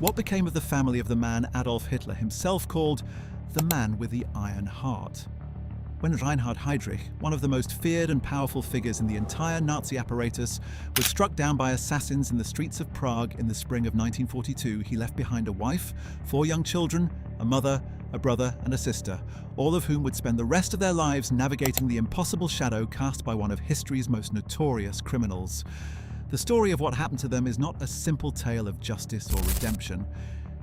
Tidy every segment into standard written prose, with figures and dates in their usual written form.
What became of the family of the man Adolf Hitler himself called the man with the iron heart? When Reinhard Heydrich, one of the most feared and powerful figures in the entire Nazi apparatus, was struck down by assassins in the streets of Prague in the spring of 1942, he left behind a wife, 4 young children, a mother, a brother and a sister, all of whom would spend the rest of their lives navigating the impossible shadow cast by one of history's most notorious criminals. The story of what happened to them is not a simple tale of justice or redemption.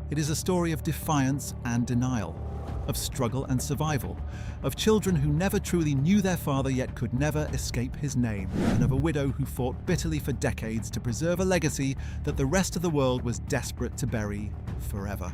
It is a story of defiance and denial, of struggle and survival, of children who never truly knew their father yet could never escape his name, and of a widow who fought bitterly for decades to preserve a legacy that the rest of the world was desperate to bury forever.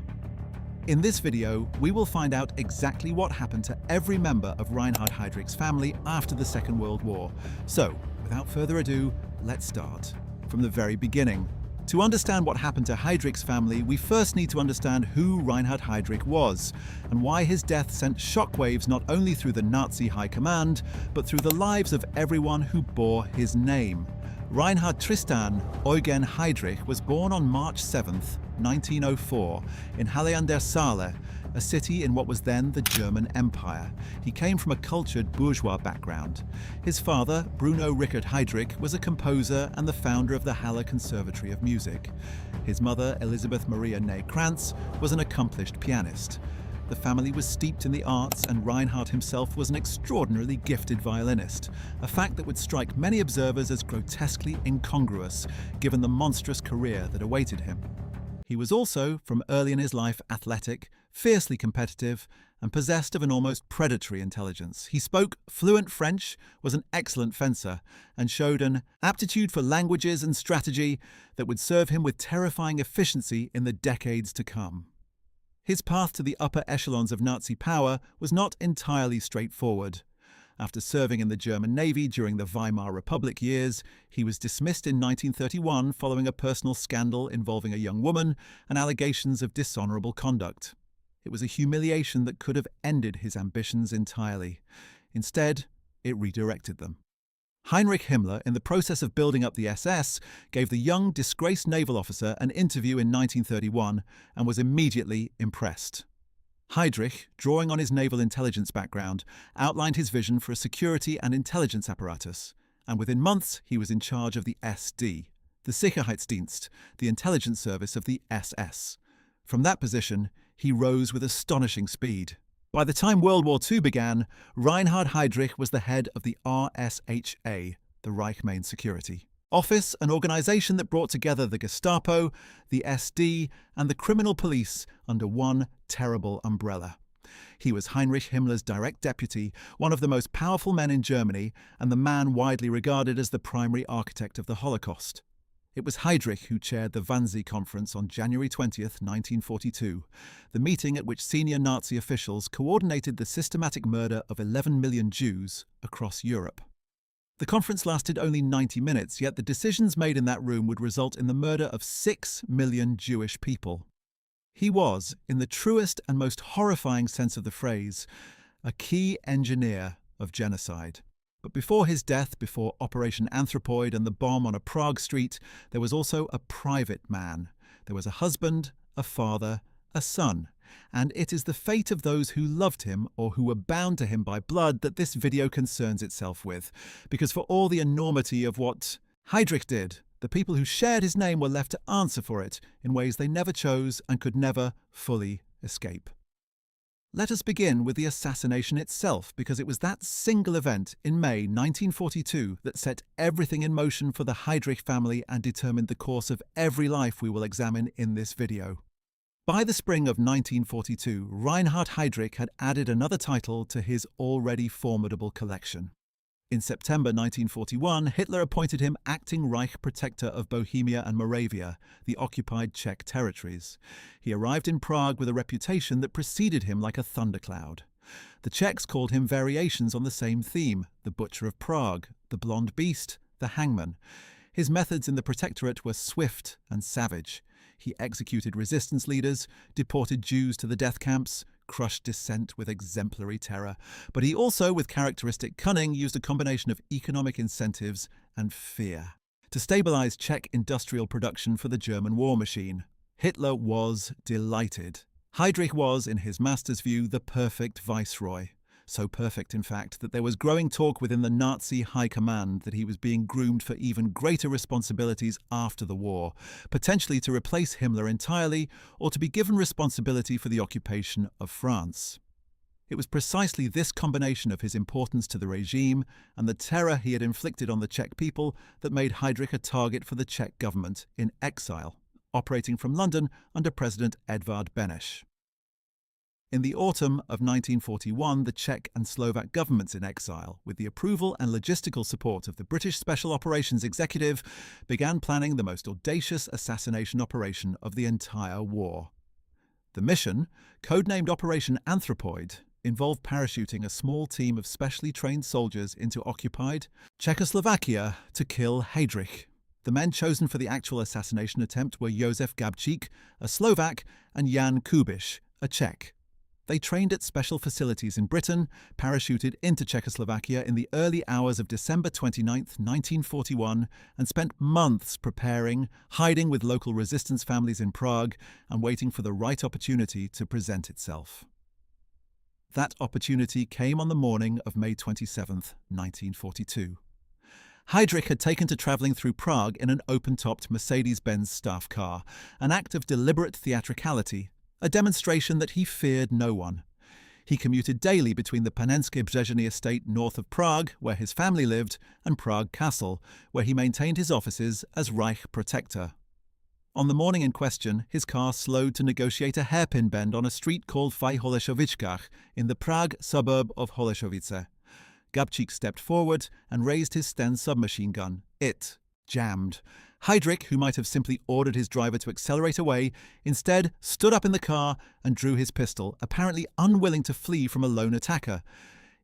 In this video, we will find out exactly what happened to every member of Reinhard Heydrich's family after the Second World War. So, without further ado, let's start from the very beginning. To understand what happened to Heydrich's family, we first need to understand who Reinhard Heydrich was, and why his death sent shockwaves not only through the Nazi high command, but through the lives of everyone who bore his name. Reinhard Tristan Eugen Heydrich was born on March 7, 1904, in Halle an der Saale, a city in what was then the German Empire. He came from a cultured bourgeois background. His father, Bruno Richard Heydrich, was a composer and the founder of the Halle Conservatory of Music. His mother, Elisabeth Maria Ney Krantz, was an accomplished pianist. The family was steeped in the arts, and Reinhard himself was an extraordinarily gifted violinist, a fact that would strike many observers as grotesquely incongruous, given the monstrous career that awaited him. He was also, from early in his life, athletic, fiercely competitive, and possessed of an almost predatory intelligence. He spoke fluent French, was an excellent fencer, and showed an aptitude for languages and strategy that would serve him with terrifying efficiency in the decades to come. His path to the upper echelons of Nazi power was not entirely straightforward. After serving in the German Navy during the Weimar Republic years, he was dismissed in 1931 following a personal scandal involving a young woman and allegations of dishonorable conduct. It was a humiliation that could have ended his ambitions entirely. Instead, it redirected them. Heinrich Himmler, in the process of building up the SS, gave the young, disgraced naval officer an interview in 1931 and was immediately impressed. Heydrich, drawing on his naval intelligence background, outlined his vision for a security and intelligence apparatus, and within months he was in charge of the SD, the Sicherheitsdienst, the intelligence service of the SS. From that position, he rose with astonishing speed. By the time World War II began, Reinhard Heydrich was the head of the RSHA, the Reich Main Security Office, an organization that brought together the Gestapo, the SD, and the criminal police under one terrible umbrella. He was Heinrich Himmler's direct deputy, one of the most powerful men in Germany, and the man widely regarded as the primary architect of the Holocaust. It was Heydrich who chaired the Wannsee Conference on January 20, 1942, the meeting at which senior Nazi officials coordinated the systematic murder of 11 million Jews across Europe. The conference lasted only 90 minutes, yet the decisions made in that room would result in the murder of 6 million Jewish people. He was, in the truest and most horrifying sense of the phrase, a key engineer of genocide. But before his death, before Operation Anthropoid and the bomb on a Prague street, there was also a private man. There was a husband, a father, a son. And it is the fate of those who loved him or who were bound to him by blood that this video concerns itself with. Because for all the enormity of what Heydrich did, the people who shared his name were left to answer for it in ways they never chose and could never fully escape. Let us begin with the assassination itself, because it was that single event in May 1942 that set everything in motion for the Heydrich family and determined the course of every life we will examine in this video. By the spring of 1942, Reinhard Heydrich had added another title to his already formidable collection. In September 1941, Hitler appointed him acting Reich Protector of Bohemia and Moravia, the occupied Czech territories. He arrived in Prague with a reputation that preceded him like a thundercloud. The Czechs called him variations on the same theme: the Butcher of Prague, the Blonde Beast, the Hangman. His methods in the Protectorate were swift and savage. He executed resistance leaders, deported Jews to the death camps, crushed dissent with exemplary terror. But he also, with characteristic cunning, used a combination of economic incentives and fear to stabilize Czech industrial production for the German war machine. Hitler was delighted. Heydrich was, in his master's view, the perfect viceroy. So perfect, in fact, that there was growing talk within the Nazi high command that he was being groomed for even greater responsibilities after the war, potentially to replace Himmler entirely or to be given responsibility for the occupation of France. It was precisely this combination of his importance to the regime and the terror he had inflicted on the Czech people that made Heydrich a target for the Czech government in exile, operating from London under President Edvard Beneš. In the autumn of 1941, the Czech and Slovak governments in exile, with the approval and logistical support of the British Special Operations Executive, began planning the most audacious assassination operation of the entire war. The mission, codenamed Operation Anthropoid, involved parachuting a small team of specially trained soldiers into occupied Czechoslovakia to kill Heydrich. The men chosen for the actual assassination attempt were Josef Gabčík, a Slovak, and Jan Kubiš, a Czech. They trained at special facilities in Britain, parachuted into Czechoslovakia in the early hours of December 29, 1941, and spent months preparing, hiding with local resistance families in Prague, and waiting for the right opportunity to present itself. That opportunity came on the morning of May 27, 1942. Heydrich had taken to travelling through Prague in an open-topped Mercedes-Benz staff car, an act of deliberate theatricality, a demonstration that he feared no one. He commuted daily between the Panenské Břežany estate north of Prague, where his family lived, and Prague Castle, where he maintained his offices as Reich Protector. On the morning in question, his car slowed to negotiate a hairpin bend on a street called v Holešovičkách in the Prague suburb of Holešovice. Gabčík stepped forward and raised his Sten submachine gun. It jammed. Heydrich, who might have simply ordered his driver to accelerate away, instead stood up in the car and drew his pistol, apparently unwilling to flee from a lone attacker.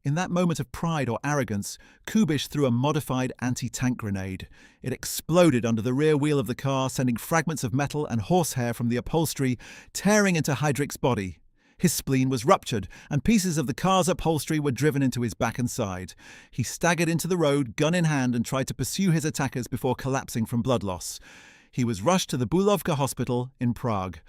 In that moment of pride or arrogance, Kubiš threw a modified anti-tank grenade. It exploded under the rear wheel of the car, sending fragments of metal and horsehair from the upholstery tearing into Heydrich's body. His spleen was ruptured, and pieces of the car's upholstery were driven into his back and side. He staggered into the road, gun in hand, and tried to pursue his attackers before collapsing from blood loss. He was rushed to the Bulovka hospital in Prague.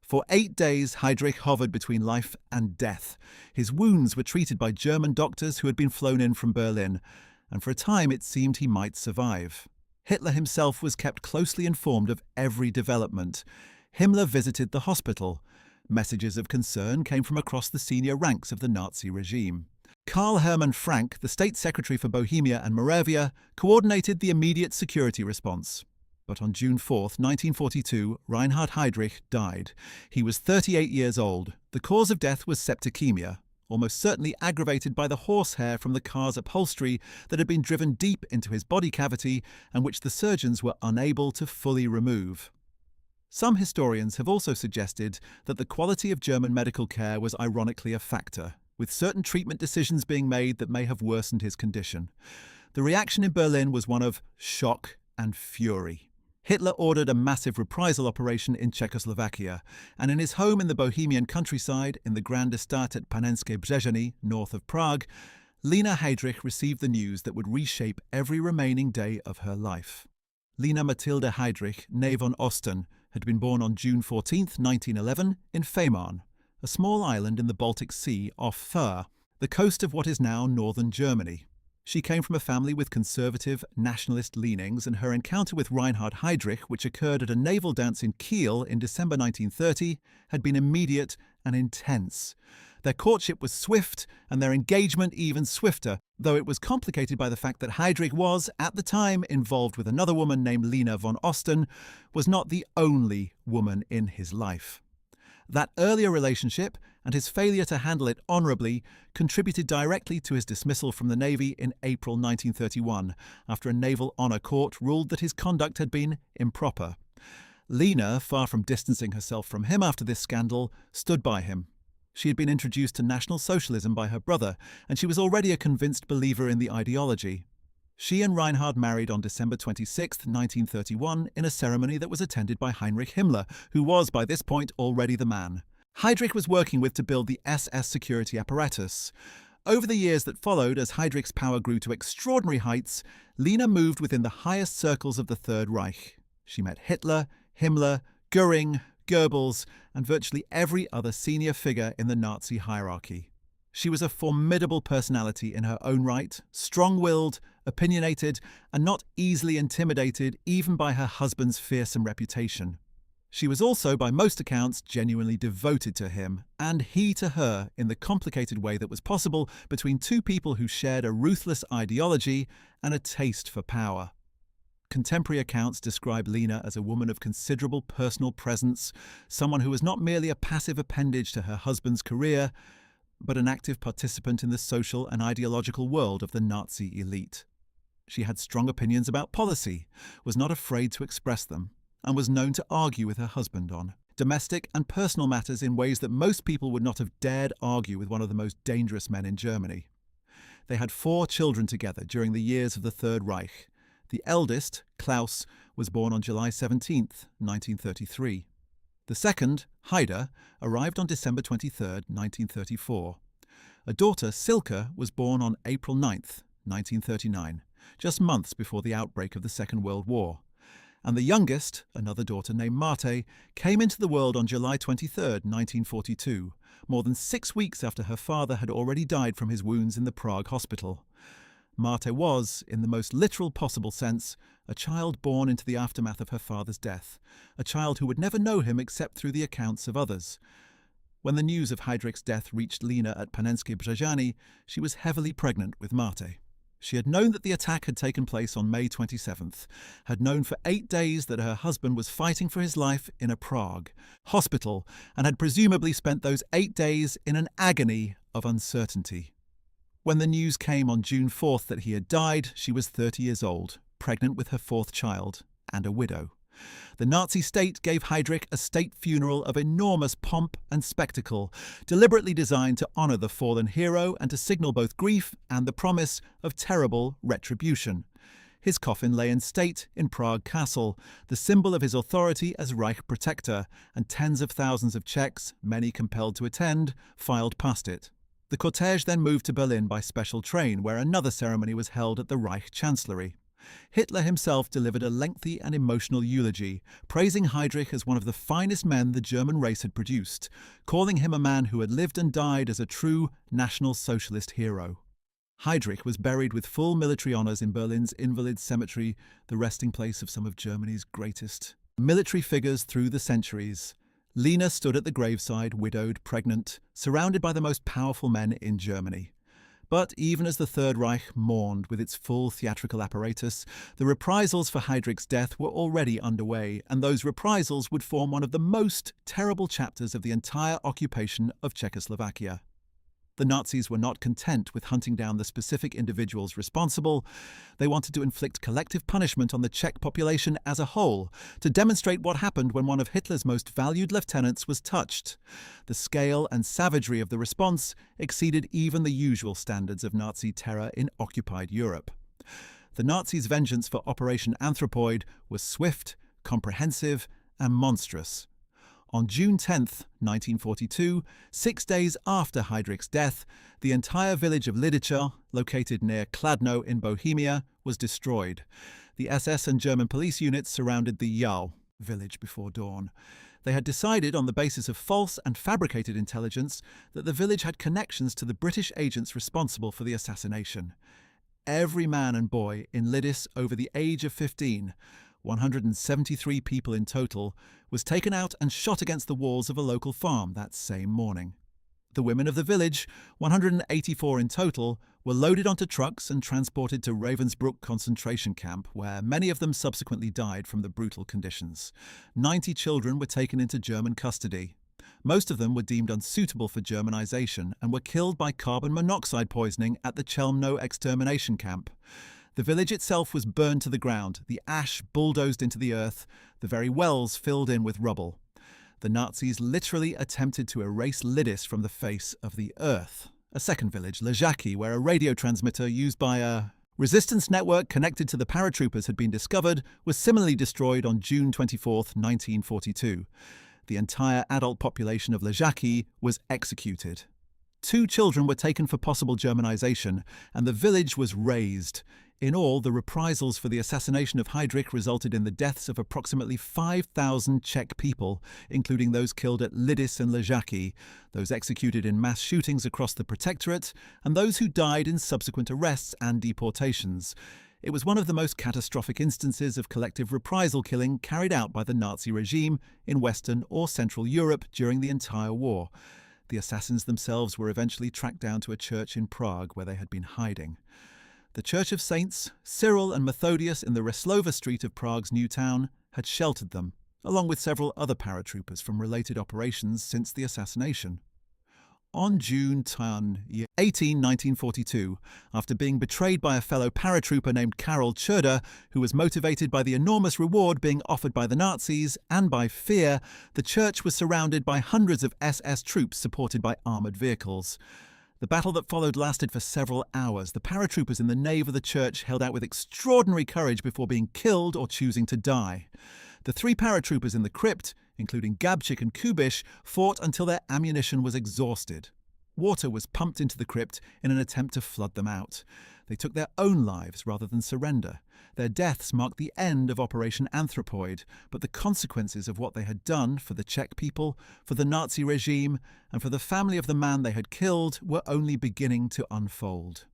For 8 days, Heydrich hovered between life and death. His wounds were treated by German doctors who had been flown in from Berlin, and for a time it seemed he might survive. Hitler himself was kept closely informed of every development. Himmler visited the hospital. Messages of concern came from across the senior ranks of the Nazi regime. Karl Hermann Frank, the State Secretary for Bohemia and Moravia, coordinated the immediate security response. But on June 4, 1942, Reinhard Heydrich died. He was 38 years old. The cause of death was septicemia, almost certainly aggravated by the horsehair from the car's upholstery that had been driven deep into his body cavity and which the surgeons were unable to fully remove. Some historians have also suggested that the quality of German medical care was ironically a factor, with certain treatment decisions being made that may have worsened his condition. The reaction in Berlin was one of shock and fury. Hitler ordered a massive reprisal operation in Czechoslovakia, and in his home in the Bohemian countryside in the Grand Estate at Panenské Břežany, north of Prague, Lena Heydrich received the news that would reshape every remaining day of her life. Lena Mathilde Heydrich, née von Osten, had been born on June 14, 1911, in Fehmarn, a small island in the Baltic Sea off Föhr, the coast of what is now northern Germany. She came from a family with conservative, nationalist leanings, and her encounter with Reinhard Heydrich, which occurred at a naval dance in Kiel in December 1930, had been immediate and intense. Their courtship was swift, and their engagement even swifter, though it was complicated by the fact that Heydrich was, at the time, involved with another woman named Lena von Osten, was not the only woman in his life. That earlier relationship, and his failure to handle it honourably, contributed directly to his dismissal from the Navy in April 1931, after a naval honour court ruled that his conduct had been improper. Lena, far from distancing herself from him after this scandal, stood by him. She had been introduced to National Socialism by her brother, and she was already a convinced believer in the ideology. She and Reinhard married on December 26, 1931, in a ceremony that was attended by Heinrich Himmler, who was by this point already the man Heydrich was working with to build the SS security apparatus. Over the years that followed, as Heydrich's power grew to extraordinary heights, Lena moved within the highest circles of the Third Reich. She met Hitler, Himmler, Göring, Goebbels, and virtually every other senior figure in the Nazi hierarchy. She was a formidable personality in her own right, strong-willed, opinionated, and not easily intimidated even by her husband's fearsome reputation. She was also, by most accounts, genuinely devoted to him, and he to her, in the complicated way that was possible between two people who shared a ruthless ideology and a taste for power. Contemporary accounts describe Lena as a woman of considerable personal presence, someone who was not merely a passive appendage to her husband's career, but an active participant in the social and ideological world of the Nazi elite. She had strong opinions about policy, was not afraid to express them, and was known to argue with her husband on domestic and personal matters in ways that most people would not have dared argue with one of the most dangerous men in Germany. They had 4 children together during the years of the Third Reich. The eldest, Klaus, was born on July 17, 1933. The second, Haida, arrived on December 23, 1934. A daughter, Silke, was born on April 9, 1939, just months before the outbreak of the Second World War. And the youngest, another daughter named Marte, came into the world on July 23, 1942, more than 6 weeks after her father had already died from his wounds in the Prague hospital. Marte was, in the most literal possible sense, a child born into the aftermath of her father's death, a child who would never know him except through the accounts of others. When the news of Heydrich's death reached Lena at Panensky Brzeżany, she was heavily pregnant with Marte. She had known that the attack had taken place on May 27th, had known for 8 days that her husband was fighting for his life in a Prague hospital, and had presumably spent those 8 days in an agony of uncertainty. When the news came on June 4th that he had died, she was 30 years old, pregnant with her 4th child, and a widow. The Nazi state gave Heydrich a state funeral of enormous pomp and spectacle, deliberately designed to honour the fallen hero and to signal both grief and the promise of terrible retribution. His coffin lay in state in Prague Castle, the symbol of his authority as Reich protector, and tens of thousands of Czechs, many compelled to attend, filed past it. The cortege then moved to Berlin by special train, where another ceremony was held at the Reich Chancellery. Hitler himself delivered a lengthy and emotional eulogy, praising Heydrich as one of the finest men the German race had produced, calling him a man who had lived and died as a true National Socialist hero. Heydrich was buried with full military honours in Berlin's Invalids Cemetery, the resting place of some of Germany's greatest military figures through the centuries. Lena stood at the graveside, widowed, pregnant, surrounded by the most powerful men in Germany. But even as the Third Reich mourned with its full theatrical apparatus, the reprisals for Heydrich's death were already underway, and those reprisals would form one of the most terrible chapters of the entire occupation of Czechoslovakia. The Nazis were not content with hunting down the specific individuals responsible. They wanted to inflict collective punishment on the Czech population as a whole, to demonstrate what happened when one of Hitler's most valued lieutenants was touched. The scale and savagery of the response exceeded even the usual standards of Nazi terror in occupied Europe. The Nazis' vengeance for Operation Anthropoid was swift, comprehensive, and monstrous. On June 10, 1942, 6 days after Heydrich's death, the entire village of Lidice, located near Kladno in Bohemia, was destroyed. The SS and German police units surrounded the Jał village before dawn. They had decided, on the basis of false and fabricated intelligence, that the village had connections to the British agents responsible for the assassination. Every man and boy in Lidice over the age of 15, 173 people in total, was taken out and shot against the walls of a local farm that same morning. The women of the village, 184 in total, were loaded onto trucks and transported to Ravensbrück concentration camp, where many of them subsequently died from the brutal conditions. 90 children were taken into German custody. Most of them were deemed unsuitable for Germanization and were killed by carbon monoxide poisoning at the Chelmno extermination camp. The village itself was burned to the ground, the ash bulldozed into the earth, the very wells filled in with rubble. The Nazis literally attempted to erase Lidice from the face of the earth. A second village, Ležáky, where a radio transmitter used by a resistance network connected to the paratroopers had been discovered, was similarly destroyed on June 24, 1942. The entire adult population of Ležáky was executed. 2 children were taken for possible Germanization, and the village was razed. In all, the reprisals for the assassination of Heydrich resulted in the deaths of approximately 5,000 Czech people, including those killed at Lidis and Ležáky, those executed in mass shootings across the Protectorate, and those who died in subsequent arrests and deportations. It was one of the most catastrophic instances of collective reprisal killing carried out by the Nazi regime in Western or Central Europe during the entire war. The assassins themselves were eventually tracked down to a church in Prague where they had been hiding. The Church of Saints, Cyril and Methodius in the Reslova Street of Prague's new town, had sheltered them, along with several other paratroopers from related operations since the assassination. On June 10, 1942, after being betrayed by a fellow paratrooper named Karol Czerda, who was motivated by the enormous reward being offered by the Nazis and by fear, the church was surrounded by hundreds of SS troops supported by armoured vehicles. The battle that followed lasted for several hours. The paratroopers in the nave of the church held out with extraordinary courage before being killed or choosing to die. The 3 paratroopers in the crypt, including Gabčík and Kubiš, fought until their ammunition was exhausted. Water was pumped into the crypt in an attempt to flood them out. They took their own lives rather than surrender. Their deaths marked the end of Operation Anthropoid, but the consequences of what they had done for the Czech people, for the Nazi regime, and for the family of the man they had killed were only beginning to unfold.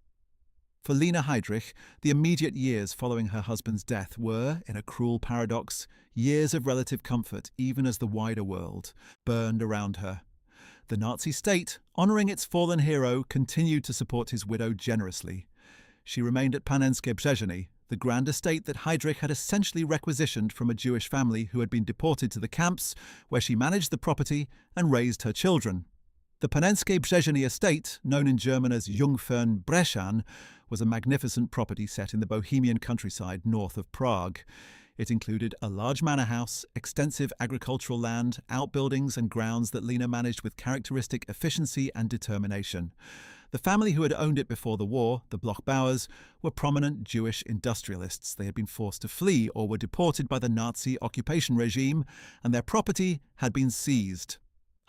For Lena Heydrich, the immediate years following her husband's death were, in a cruel paradox, years of relative comfort even as the wider world burned around her. The Nazi state, honouring its fallen hero, continued to support his widow generously. She remained at Panenské Břežany, the grand estate that Heydrich had essentially requisitioned from a Jewish family who had been deported to the camps, where she managed the property and raised her children. The Panenské Břežany estate, known in German as Jungfern Břežan, was a magnificent property set in the Bohemian countryside north of Prague. It included a large manor house, extensive agricultural land, outbuildings and grounds that Lena managed with characteristic efficiency and determination. The family who had owned it before the war, the Bloch-Bauers, were prominent Jewish industrialists. They had been forced to flee or were deported by the Nazi occupation regime, and their property had been seized.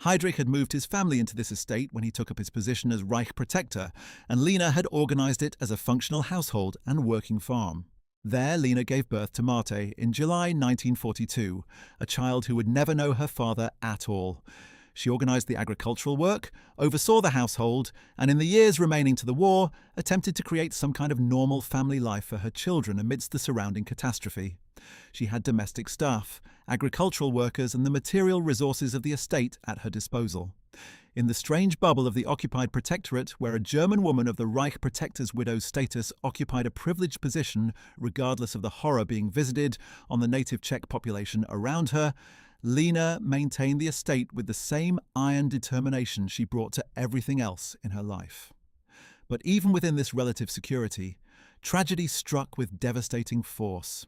Heydrich had moved his family into this estate when he took up his position as Reich protector, and Lena had organised it as a functional household and working farm. There, Lena gave birth to Marte in July 1942, a child who would never know her father at all. She organised the agricultural work, oversaw the household, and in the years remaining to the war, attempted to create some kind of normal family life for her children amidst the surrounding catastrophe. She had domestic staff, agricultural workers, and the material resources of the estate at her disposal. In the strange bubble of the occupied protectorate, where a German woman of the Reich protector's widow's status occupied a privileged position regardless of the horror being visited on the native Czech population around her, Lena maintained the estate with the same iron determination she brought to everything else in her life. But even within this relative security, tragedy struck with devastating force.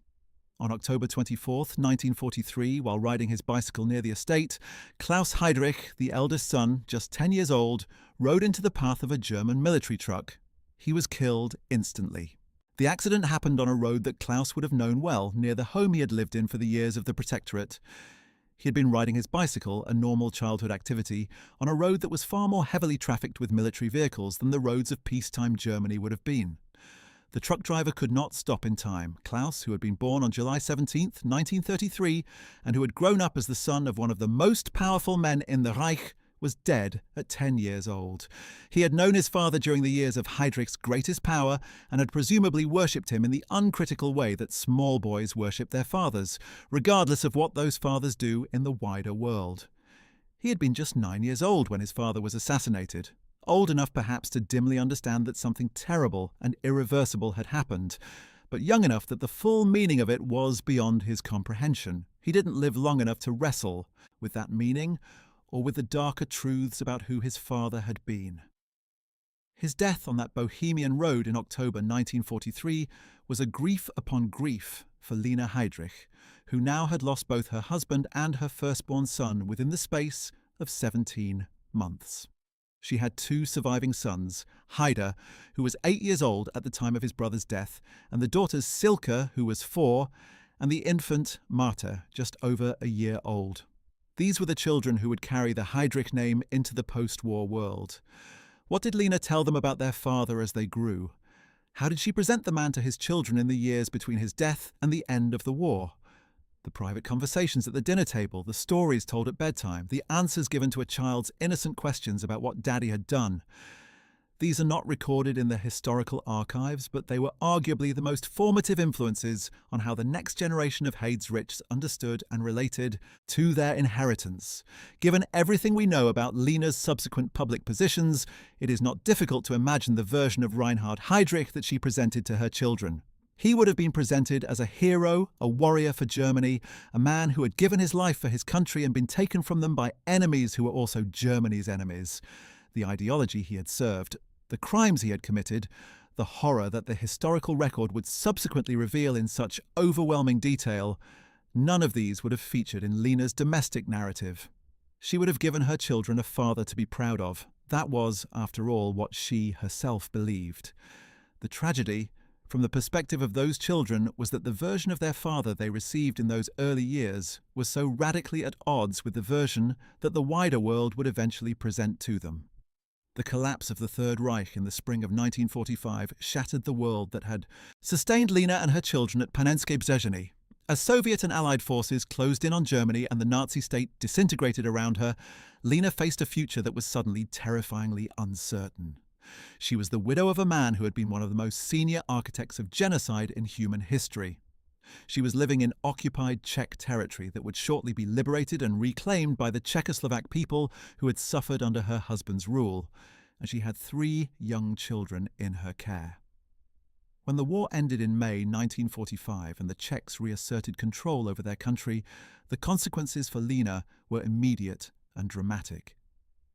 On October 24, 1943, while riding his bicycle near the estate, Klaus Heydrich, the eldest son, just 10 years old, rode into the path of a German military truck. He was killed instantly. The accident happened on a road that Klaus would have known well, near the home he had lived in for the years of the Protectorate. He had been riding his bicycle, a normal childhood activity, on a road that was far more heavily trafficked with military vehicles than the roads of peacetime Germany would have been. The truck driver could not stop in time. Klaus, who had been born on July 17, 1933, and who had grown up as the son of one of the most powerful men in the Reich, was dead at 10 years old. He had known his father during the years of Heydrich's greatest power and had presumably worshipped him in the uncritical way that small boys worship their fathers, regardless of what those fathers do in the wider world. He had been just 9 years old when his father was assassinated, old enough perhaps to dimly understand that something terrible and irreversible had happened, but young enough that the full meaning of it was beyond his comprehension. He didn't live long enough to wrestle with that meaning or with the darker truths about who his father had been. His death on that Bohemian road in October 1943 was a grief upon grief for Lena Heydrich, who now had lost both her husband and her firstborn son within the space of 17 months. She had 2 surviving sons, Haida, who was 8 years old at the time of his brother's death, and the daughters Silke, who was 4, and the infant Marta, just over a year old. These were the children who would carry the Heydrich name into the post-war world. What did Lena tell them about their father as they grew? How did she present the man to his children in the years between his death and the end of the war? The private conversations at the dinner table, the stories told at bedtime, the answers given to a child's innocent questions about what Daddy had done. These are not recorded in the historical archives, but they were arguably the most formative influences on how the next generation of Heydrichs understood and related to their inheritance. Given everything we know about Lena's subsequent public positions, it is not difficult to imagine the version of Reinhard Heydrich that she presented to her children. He would have been presented as a hero, a warrior for Germany, a man who had given his life for his country and been taken from them by enemies who were also Germany's enemies. The ideology he had served, the crimes he had committed, the horror that the historical record would subsequently reveal in such overwhelming detail, none of these would have featured in Lena's domestic narrative. She would have given her children a father to be proud of. That was, after all, what she herself believed. The tragedy, from the perspective of those children, was that the version of their father they received in those early years was so radically at odds with the version that the wider world would eventually present to them. The collapse of the Third Reich in the spring of 1945 shattered the world that had sustained Lena and her children at Panenske Brzeziny. As Soviet and Allied forces closed in on Germany and the Nazi state disintegrated around her, Lena faced a future that was suddenly terrifyingly uncertain. She was the widow of a man who had been one of the most senior architects of genocide in human history. She was living in occupied Czech territory that would shortly be liberated and reclaimed by the Czechoslovak people who had suffered under her husband's rule, and she had 3 young children in her care. When the war ended in May 1945 and the Czechs reasserted control over their country, the consequences for Lena were immediate and dramatic.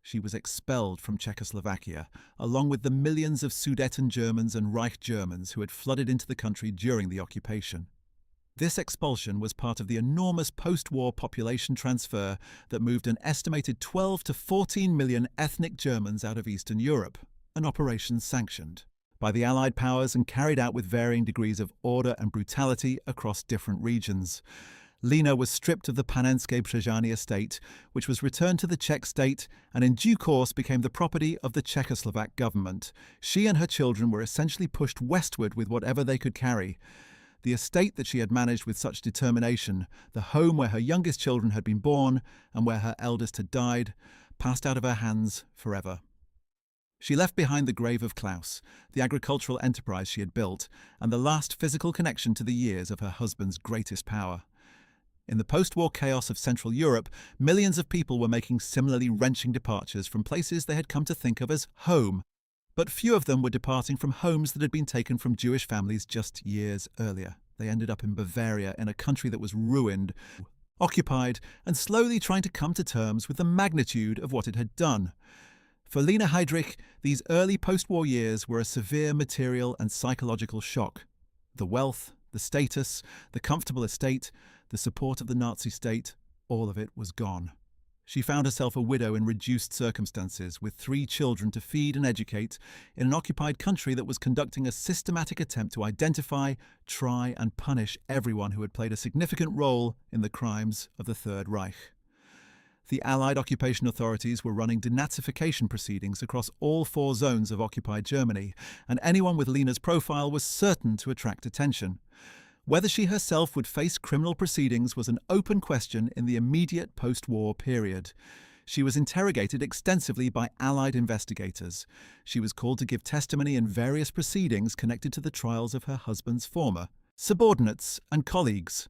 She was expelled from Czechoslovakia, along with the millions of Sudeten Germans and Reich Germans who had flooded into the country during the occupation. This expulsion was part of the enormous post-war population transfer that moved an estimated 12 to 14 million ethnic Germans out of Eastern Europe, an operation sanctioned by the Allied powers and carried out with varying degrees of order and brutality across different regions. Lena was stripped of the Panenske Brzeziny estate, which was returned to the Czech state and in due course became the property of the Czechoslovak government. She and her children were essentially pushed westward with whatever they could carry. The estate that she had managed with such determination, the home where her youngest children had been born and where her eldest had died, passed out of her hands forever. She left behind the grave of Klaus, the agricultural enterprise she had built, and the last physical connection to the years of her husband's greatest power. In the post-war chaos of Central Europe, millions of people were making similarly wrenching departures from places they had come to think of as home, but few of them were departing from homes that had been taken from Jewish families just years earlier. They ended up in Bavaria, in a country that was ruined, occupied, and slowly trying to come to terms with the magnitude of what it had done. For Lena Heydrich, these early post-war years were a severe material and psychological shock. The wealth, the status, the comfortable estate, the support of the Nazi state, all of it was gone. She found herself a widow in reduced circumstances, with 3 children to feed and educate, in an occupied country that was conducting a systematic attempt to identify, try and punish everyone who had played a significant role in the crimes of the Third Reich. The Allied occupation authorities were running denazification proceedings across all 4 zones of occupied Germany, and anyone with Lena's profile was certain to attract attention. Whether she herself would face criminal proceedings was an open question in the immediate post-war period. She was interrogated extensively by Allied investigators. She was called to give testimony in various proceedings connected to the trials of her husband's former subordinates and colleagues.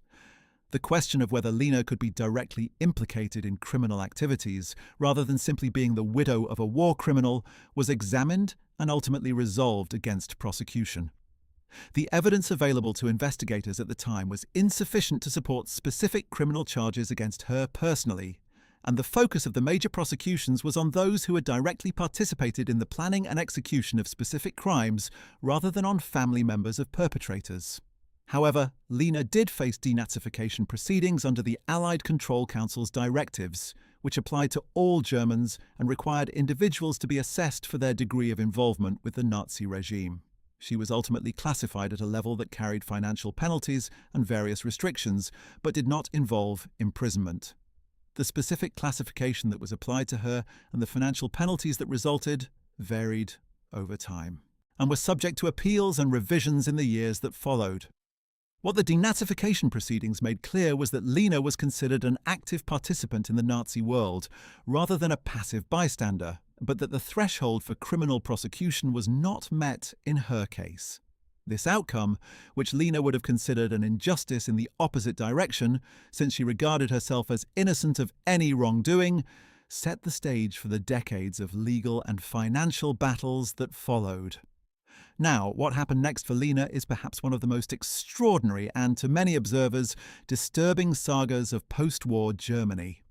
The question of whether Lena could be directly implicated in criminal activities, rather than simply being the widow of a war criminal, was examined and ultimately resolved against prosecution. The evidence available to investigators at the time was insufficient to support specific criminal charges against her personally, and the focus of the major prosecutions was on those who had directly participated in the planning and execution of specific crimes rather than on family members of perpetrators. However, Lena did face denazification proceedings under the Allied Control Council's directives, which applied to all Germans and required individuals to be assessed for their degree of involvement with the Nazi regime. She was ultimately classified at a level that carried financial penalties and various restrictions, but did not involve imprisonment. The specific classification that was applied to her and the financial penalties that resulted varied over time. and were subject to appeals and revisions in the years that followed. What the denazification proceedings made clear was that Lena was considered an active participant in the Nazi world, rather than a passive bystander, but that the threshold for criminal prosecution was not met in her case. This outcome, which Lena would have considered an injustice in the opposite direction, since she regarded herself as innocent of any wrongdoing, set the stage for the decades of legal and financial battles that followed. Now, what happened next for Lena is perhaps one of the most extraordinary and, to many observers, disturbing sagas of post-war Germany.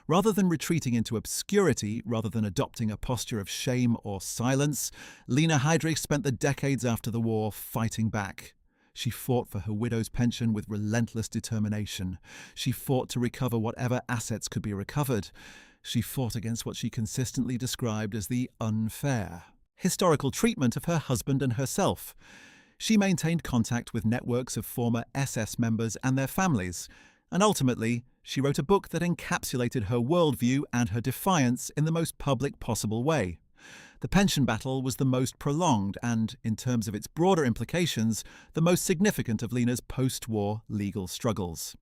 Rather than retreating into obscurity, rather than adopting a posture of shame or silence, Lena Heydrich spent the decades after the war fighting back. She fought for her widow's pension with relentless determination. She fought to recover whatever assets could be recovered. She fought against what she consistently described as the unfair historical treatment of her husband and herself. She maintained contact with networks of former SS members and their families, and ultimately, she wrote a book that encapsulated her worldview and her defiance in the most public possible way. The pension battle was the most prolonged and, in terms of its broader implications, the most significant of Lena's post-war legal struggles.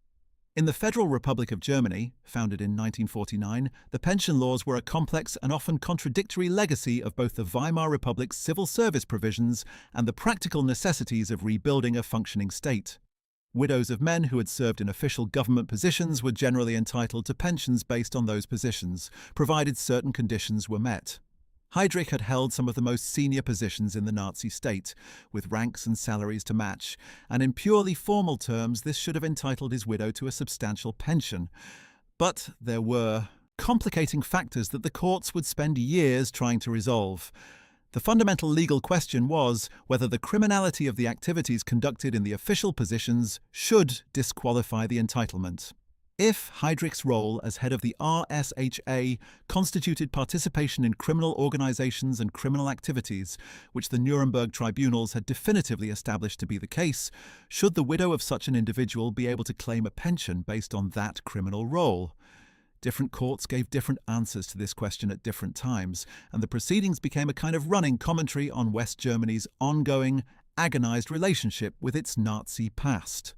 In the Federal Republic of Germany, founded in 1949, the pension laws were a complex and often contradictory legacy of both the Weimar Republic's civil service provisions and the practical necessities of rebuilding a functioning state. Widows of men who had served in official government positions were generally entitled to pensions based on those positions, provided certain conditions were met. Heydrich had held some of the most senior positions in the Nazi state, with ranks and salaries to match, and in purely formal terms this should have entitled his widow to a substantial pension. But there were complicating factors that the courts would spend years trying to resolve. The fundamental legal question was whether the criminality of the activities conducted in the official positions should disqualify the entitlement. If Heydrich's role as head of the RSHA constituted participation in criminal organizations and criminal activities, which the Nuremberg tribunals had definitively established to be the case, should the widow of such an individual be able to claim a pension based on that criminal role? Different courts gave different answers to this question at different times, and the proceedings became a kind of running commentary on West Germany's ongoing, agonized relationship with its Nazi past.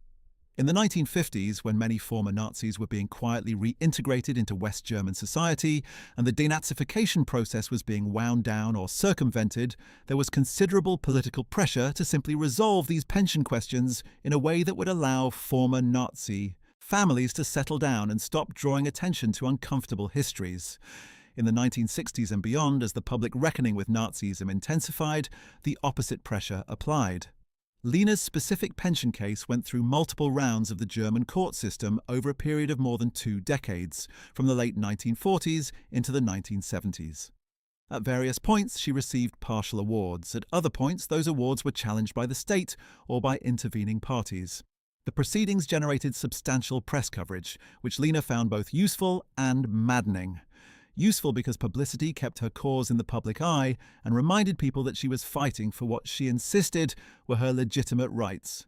In the 1950s, when many former Nazis were being quietly reintegrated into West German society and the denazification process was being wound down or circumvented, there was considerable political pressure to simply resolve these pension questions in a way that would allow former Nazi families to settle down and stop drawing attention to uncomfortable histories. In the 1960s and beyond, as the public reckoning with Nazism intensified, the opposite pressure applied. Lena's specific pension case went through multiple rounds of the German court system over a period of more than 2 decades, from the late 1940s into the 1970s. At various points, she received partial awards. At other points, those awards were challenged by the state or by intervening parties. The proceedings generated substantial press coverage, which Lena found both useful and maddening. Useful because publicity kept her cause in the public eye and reminded people that she was fighting for what she insisted were her legitimate rights.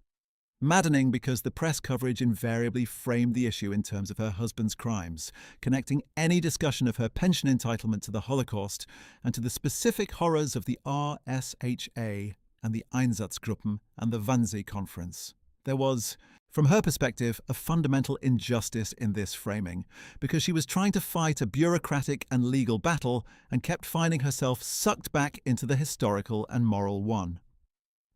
Maddening because the press coverage invariably framed the issue in terms of her husband's crimes, connecting any discussion of her pension entitlement to the Holocaust and to the specific horrors of the RSHA and the Einsatzgruppen and the Wannsee Conference. There was, from her perspective, a fundamental injustice in this framing, because she was trying to fight a bureaucratic and legal battle and kept finding herself sucked back into the historical and moral one.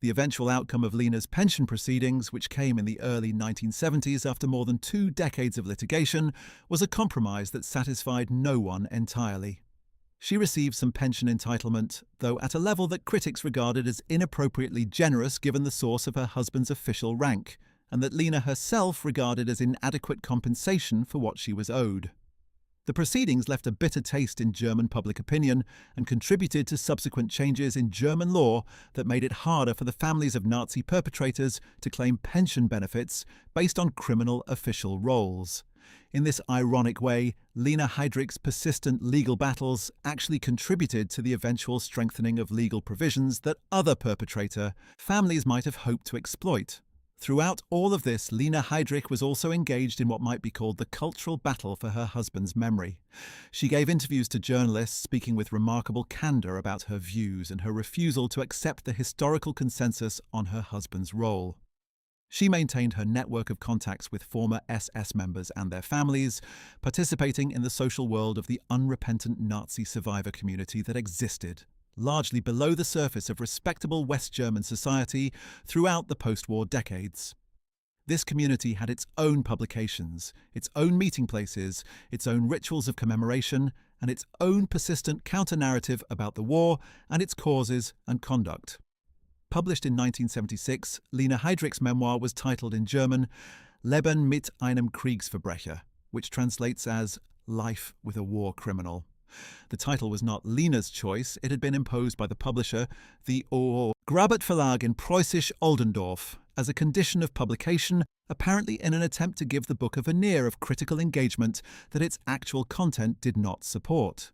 The eventual outcome of Lena's pension proceedings, which came in the early 1970s after more than 2 decades of litigation, was a compromise that satisfied no one entirely. She received some pension entitlement, though at a level that critics regarded as inappropriately generous given the source of her husband's official rank, and that Lena herself regarded as inadequate compensation for what she was owed. The proceedings left a bitter taste in German public opinion and contributed to subsequent changes in German law that made it harder for the families of Nazi perpetrators to claim pension benefits based on criminal official roles. In this ironic way, Lena Heydrich's persistent legal battles actually contributed to the eventual strengthening of legal provisions that other perpetrator families might have hoped to exploit. Throughout all of this, Lena Heydrich was also engaged in what might be called the cultural battle for her husband's memory. She gave interviews to journalists, speaking with remarkable candor about her views and her refusal to accept the historical consensus on her husband's role. She maintained her network of contacts with former SS members and their families, participating in the social world of the unrepentant Nazi survivor community that existed, largely below the surface of respectable West German society throughout the post-war decades. This community had its own publications, its own meeting places, its own rituals of commemoration, and its own persistent counter-narrative about the war and its causes and conduct. Published in 1976, Lena Heydrich's memoir was titled in German Leben mit einem Kriegsverbrecher, which translates as Life with a War Criminal. The title was not Lena's choice. It had been imposed by the publisher, the O. Grabert Verlag in Preußisch Oldendorf, as a condition of publication, apparently in an attempt to give the book a veneer of critical engagement that its actual content did not support.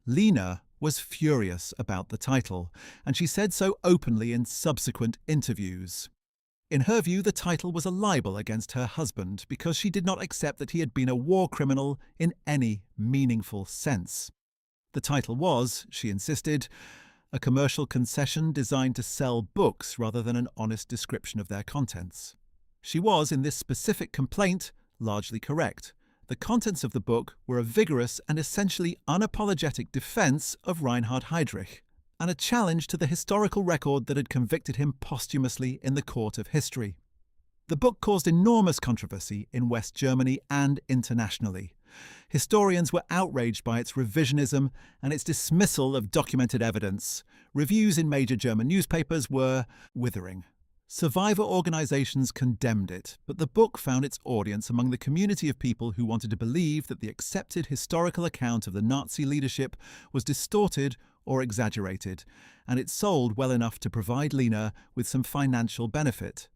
Lena was furious about the title, and she said so openly in subsequent interviews. In her view, the title was a libel against her husband because she did not accept that he had been a war criminal in any meaningful sense. The title was, she insisted, a commercial concession designed to sell books rather than an honest description of their contents. She was, in this specific complaint, largely correct. The contents of the book were a vigorous and essentially unapologetic defense of Reinhard Heydrich, and a challenge to the historical record that had convicted him posthumously in the court of history. The book caused enormous controversy in West Germany and internationally. Historians were outraged by its revisionism and its dismissal of documented evidence. Reviews in major German newspapers were withering. Survivor organizations condemned it, but the book found its audience among the community of people who wanted to believe that the accepted historical account of the Nazi leadership was distorted or exaggerated, and it sold well enough to provide Lena with some financial benefit.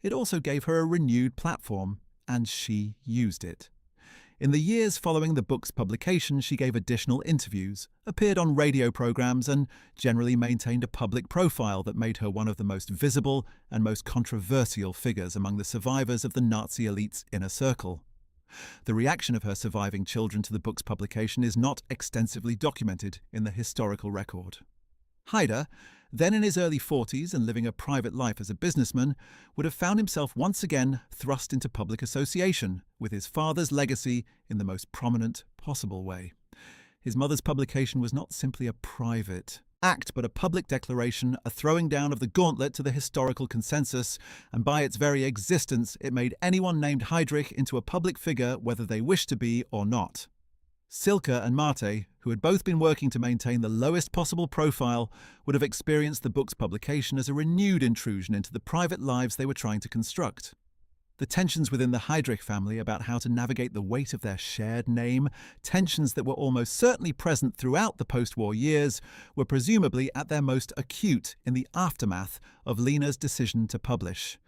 It also gave her a renewed platform, and she used it. In the years following the book's publication, she gave additional interviews, appeared on radio programs, and generally maintained a public profile that made her one of the most visible and most controversial figures among the survivors of the Nazi elite's inner circle. The reaction of her surviving children to the book's publication is not extensively documented in the historical record. Haider, then in his early 40s and living a private life as a businessman, would have found himself once again thrust into public association with his father's legacy in the most prominent possible way. His mother's publication was not simply a private act, but a public declaration, a throwing down of the gauntlet to the historical consensus, and by its very existence it made anyone named Heydrich into a public figure whether they wished to be or not. Silke and Mate, who had both been working to maintain the lowest possible profile, would have experienced the book's publication as a renewed intrusion into the private lives they were trying to construct. The tensions within the Heydrich family about how to navigate the weight of their shared name, tensions that were almost certainly present throughout the post-war years, were presumably at their most acute in the aftermath of Lena's decision to publish.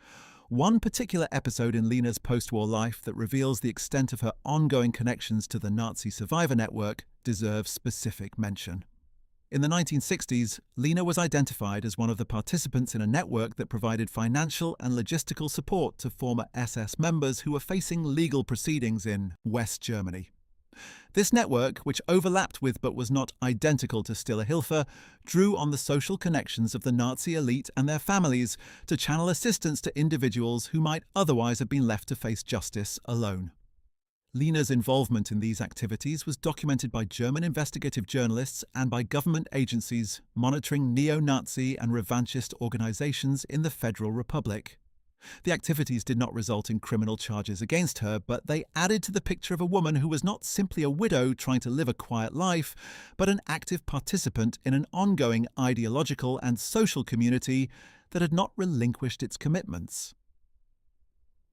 One particular episode in Lena's post-war life that reveals the extent of her ongoing connections to the Nazi survivor network deserves specific mention. In the 1960s, Lena was identified as one of the participants in a network that provided financial and logistical support to former SS members who were facing legal proceedings in West Germany. This network, which overlapped with but was not identical to Stille Hilfe, drew on the social connections of the Nazi elite and their families to channel assistance to individuals who might otherwise have been left to face justice alone. Lena's involvement in these activities was documented by German investigative journalists and by government agencies monitoring neo-Nazi and revanchist organizations in the Federal Republic. The activities did not result in criminal charges against her, but they added to the picture of a woman who was not simply a widow trying to live a quiet life, but an active participant in an ongoing ideological and social community that had not relinquished its commitments.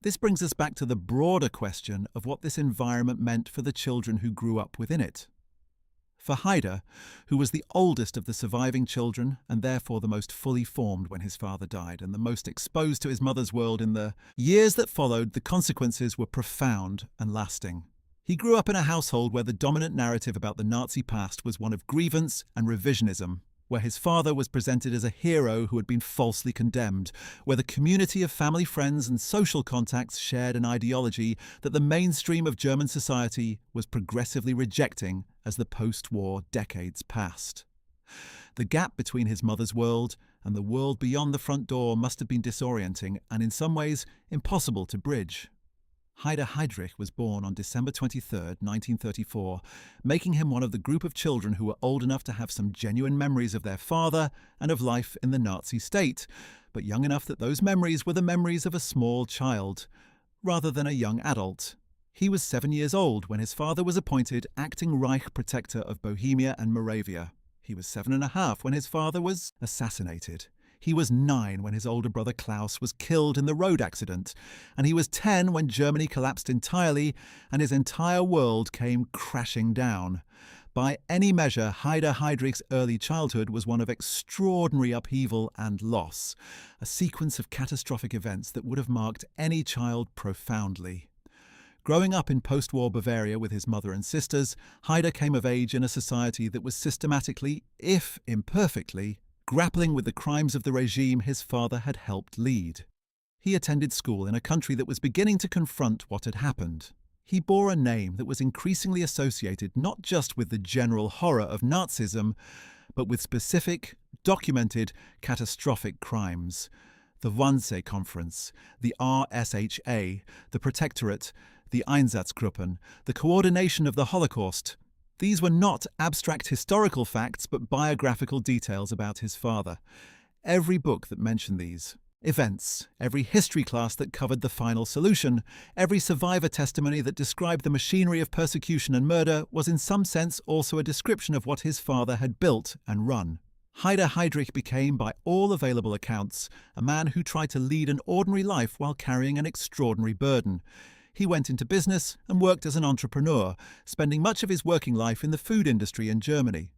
This brings us back to the broader question of what this environment meant for the children who grew up within it. For Haider, who was the oldest of the surviving children and therefore the most fully formed when his father died and the most exposed to his mother's world in the years that followed, the consequences were profound and lasting. He grew up in a household where the dominant narrative about the Nazi past was one of grievance and revisionism. where his father was presented as a hero who had been falsely condemned, where the community of family friends and social contacts shared an ideology that the mainstream of German society was progressively rejecting as the post-war decades passed. The gap between his mother's world and the world beyond the front door must have been disorienting and in some ways impossible to bridge. Haida Heydrich was born on December 23, 1934, making him one of the group of children who were old enough to have some genuine memories of their father and of life in the Nazi state, but young enough that those memories were the memories of a small child, rather than a young adult. He was 7 years old when his father was appointed acting Reich protector of Bohemia and Moravia. He was 7.5 when his father was assassinated. He was 9 when his older brother Klaus was killed in the road accident, and he was 10 when Germany collapsed entirely and his entire world came crashing down. By any measure, Haida Heydrich's early childhood was one of extraordinary upheaval and loss, a sequence of catastrophic events that would have marked any child profoundly. Growing up in post-war Bavaria with his mother and sisters, Haida came of age in a society that was systematically, if imperfectly, grappling with the crimes of the regime his father had helped lead. He attended school in a country that was beginning to confront what had happened. He bore a name that was increasingly associated not just with the general horror of Nazism, but with specific, documented, catastrophic crimes. The Wannsee Conference, the RSHA, the Protectorate, the Einsatzgruppen, the coordination of the Holocaust. These were not abstract historical facts, but biographical details about his father. Every book that mentioned these events, every history class that covered the final solution, every survivor testimony that described the machinery of persecution and murder was in some sense also a description of what his father had built and run. Haida Heydrich became, by all available accounts, a man who tried to lead an ordinary life while carrying an extraordinary burden. He went into business and worked as an entrepreneur, spending much of his working life in the food industry in Germany.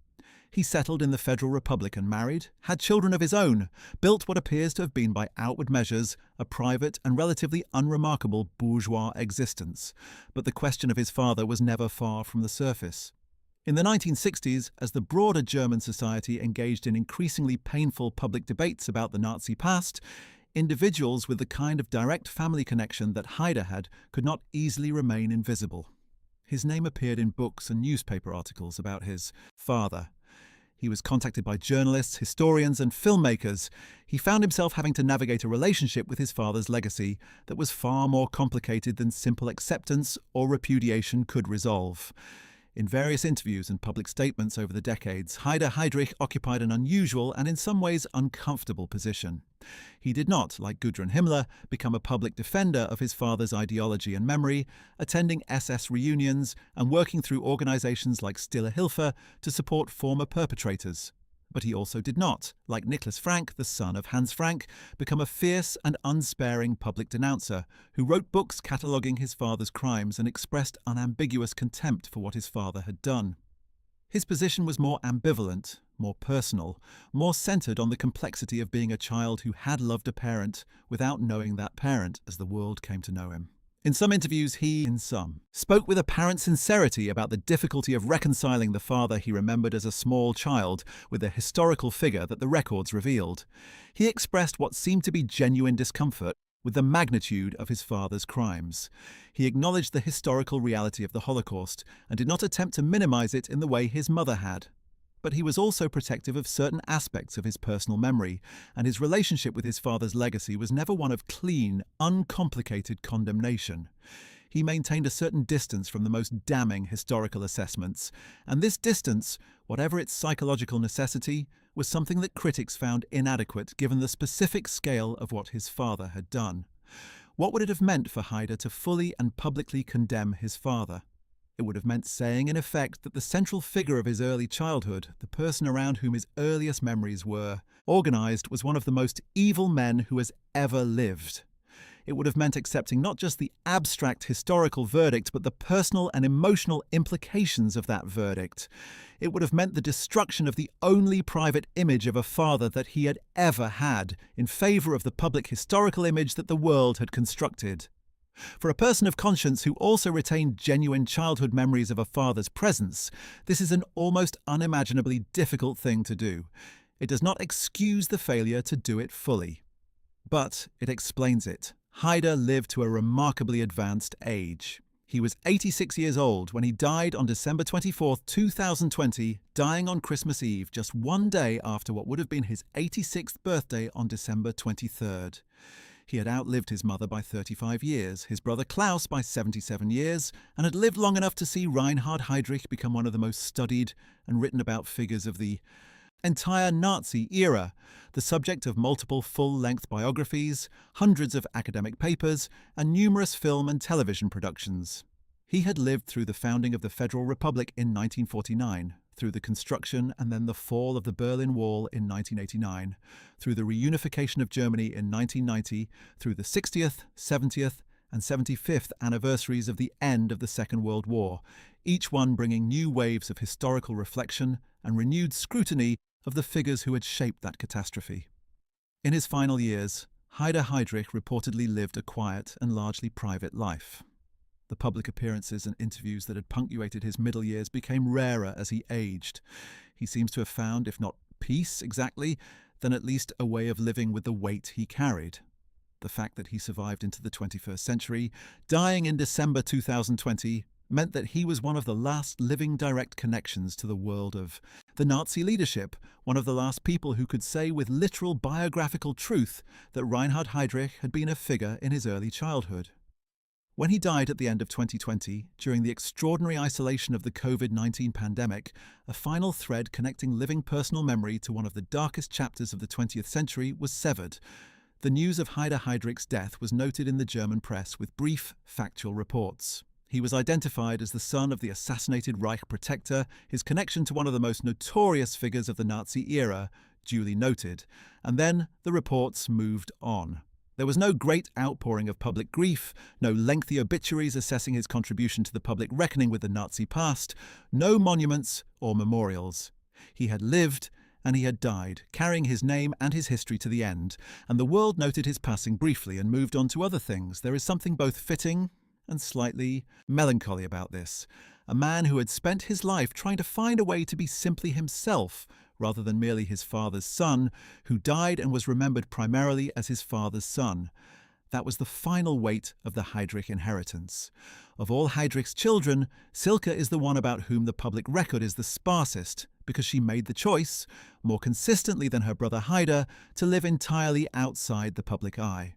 He settled in the Federal Republic and married, had children of his own, built what appears to have been by outward measures a private and relatively unremarkable bourgeois existence. But the question of his father was never far from the surface. In the 1960s, as the broader German society engaged in increasingly painful public debates about the Nazi past, individuals with the kind of direct family connection that Haida had could not easily remain invisible. His name appeared in books and newspaper articles about his father. He was contacted by journalists, historians, and filmmakers. He found himself having to navigate a relationship with his father's legacy that was far more complicated than simple acceptance or repudiation could resolve. In various interviews and public statements over the decades, Haida Heydrich occupied an unusual and in some ways uncomfortable position. He did not, like Gudrun Himmler, become a public defender of his father's ideology and memory, attending SS reunions and working through organizations like Stille Hilfe to support former perpetrators. But he also did not, like Nicholas Frank, the son of Hans Frank, become a fierce and unsparing public denouncer who wrote books cataloguing his father's crimes and expressed unambiguous contempt for what his father had done. His position was more ambivalent, more personal, more centered on the complexity of being a child who had loved a parent without knowing that parent as the world came to know him. In some interviews, he, in some, spoke with apparent sincerity about the difficulty of reconciling the father he remembered as a small child with the historical figure that the records revealed. He expressed what seemed to be genuine discomfort with the magnitude of his father's crimes. He acknowledged the historical reality of the Holocaust and did not attempt to minimize it in the way his mother had. But he was also protective of certain aspects of his personal memory, and his relationship with his father's legacy was never one of clean, uncomplicated condemnation. He maintained a certain distance from the most damning historical assessments, and this distance, whatever its psychological necessity, was something that critics found inadequate given the specific scale of what his father had done. What would it have meant for Haida to fully and publicly condemn his father? It would have meant saying, in effect, that the central figure of his early childhood, the person around whom his earliest memories were organized, was one of the most evil men who has ever lived. It would have meant accepting not just the abstract historical verdict, but the personal and emotional implications of that verdict. It would have meant the destruction of the only private image of a father that he had ever had, in favor of the public historical image that the world had constructed. For a person of conscience who also retained genuine childhood memories of a father's presence, this is an almost unimaginably difficult thing to do. It does not excuse the failure to do it fully, but it explains it. Haidar lived to a remarkably advanced age. He was 86 years old when he died on December 24, 2020, dying on Christmas Eve, just one day after what would have been his 86th birthday on December 23rd. He had outlived his mother by 35 years, his brother Klaus by 77 years, and had lived long enough to see Reinhard Heydrich become one of the most studied and written about figures of the entire Nazi era, the subject of multiple full-length biographies, hundreds of academic papers, and numerous film and television productions. He had lived through the founding of the Federal Republic in 1949, through the construction and then the fall of the Berlin Wall in 1989, through the reunification of Germany in 1990, through the 60th, 70th, and 75th anniversaries of the end of the Second World War, each one bringing new waves of historical reflection and renewed scrutiny of the figures who had shaped that catastrophe. In his final years, Haidar Heydrich reportedly lived a quiet and largely private life. The public appearances and interviews that had punctuated his middle years became rarer as he aged. He seems to have found, if not peace exactly, then at least a way of living with the weight he carried. The fact that he survived into the 21st century, dying in December 2020, meant that he was one of the last living direct connections to the world of the Nazi leadership, one of the last people who could say with literal biographical truth that Reinhard Heydrich had been a figure in his early childhood. When he died at the end of 2020, during the extraordinary isolation of the COVID-19 pandemic, a final thread connecting living personal memory to one of the darkest chapters of the 20th century was severed. The news of Haidar Heydrich's death was noted in the German press with brief, factual reports. He was identified as the son of the assassinated Reich protector, his connection to one of the most notorious figures of the Nazi era, duly noted, and then the reports moved on. There was no great outpouring of public grief, no lengthy obituaries assessing his contribution to the public reckoning with the Nazi past, no monuments or memorials. He had lived and he had died, carrying his name and his history to the end, and the world noted his passing briefly and moved on to other things. There is something both fitting and slightly melancholy about this. A man who had spent his life trying to find a way to be simply himself, rather than merely his father's son, who died and was remembered primarily as his father's son. That was the final weight of the Heydrich inheritance. Of all Heydrich's children, Silke is the one about whom the public record is the sparsest, because she made the choice, more consistently than her brother Haidar, to live entirely outside the public eye.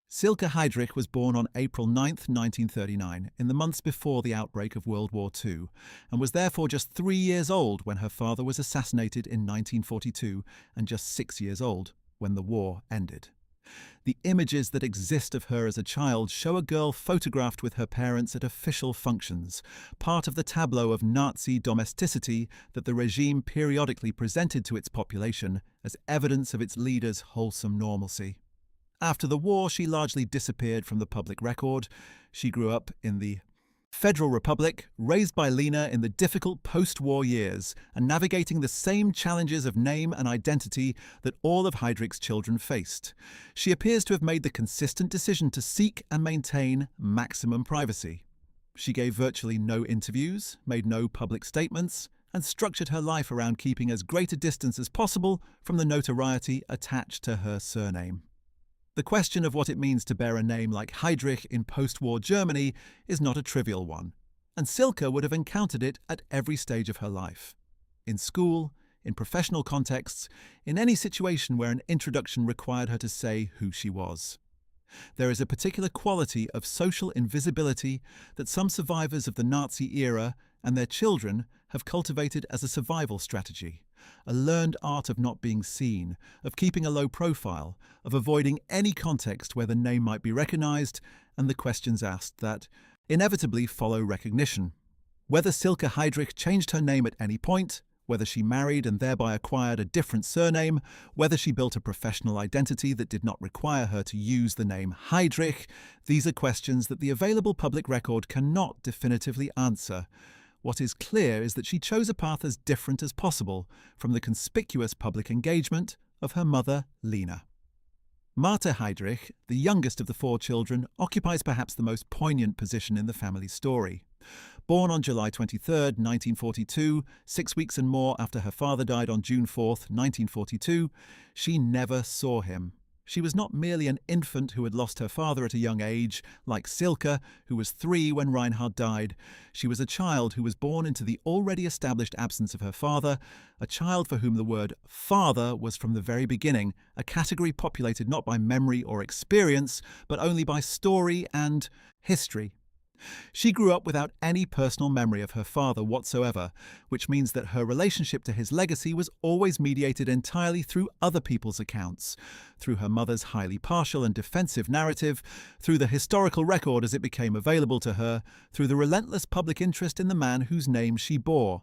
Silke Heydrich was born on April 9, 1939, in the months before the outbreak of World War II, and was therefore just 3 years old when her father was assassinated in 1942, and just 6 years old when the war ended. The images that exist of her as a child show a girl photographed with her parents at official functions, part of the tableau of Nazi domesticity that the regime periodically presented to its population as evidence of its leaders' wholesome normalcy. After the war, she largely disappeared from the public record. She grew up in the Federal Republic, raised by Lena in the difficult post-war years and navigating the same challenges of name and identity that all of Heydrich's children faced. She appears to have made the consistent decision to seek and maintain maximum privacy. She gave virtually no interviews, made no public statements, and structured her life around keeping as great a distance as possible from the notoriety attached to her surname. The question of what it means to bear a name like Heydrich in post-war Germany is not a trivial one, and Silke would have encountered it at every stage of her life. In school, in professional contexts, in any situation where an introduction required her to say who she was. There is a particular quality of social invisibility that some survivors of the Nazi era and their children have cultivated as a survival strategy, a learned art of not being seen, of keeping a low profile, of avoiding any context where the name might be recognized and the questions asked that inevitably follow recognition. Whether Silke Heydrich changed her name at any point, whether she married and thereby acquired a different surname, whether she built a professional identity that did not require her to use the name Heydrich, these are questions that the available public record cannot definitively answer. What is clear is that she chose a path as different as possible from the conspicuous public engagement of her mother, Lena. Martha Heydrich, the youngest of the 4 children, occupies perhaps the most poignant position in the family story. Born on July 23, 1942, 6 weeks and more after her father died on June 4, 1942, she never saw him. She was not merely an infant who had lost her father at a young age, like Silke, who was 3 when Reinhard died. She was a child who was born into the already established absence of her father, a child for whom the word father was from the very beginning a category populated not by memory or experience, but only by story and history. She grew up without any personal memory of her father whatsoever, which means that her relationship to his legacy was always mediated entirely through other people's accounts, through her mother's highly partial and defensive narrative, through the historical record as it became available to her, through the relentless public interest in the man whose name she bore.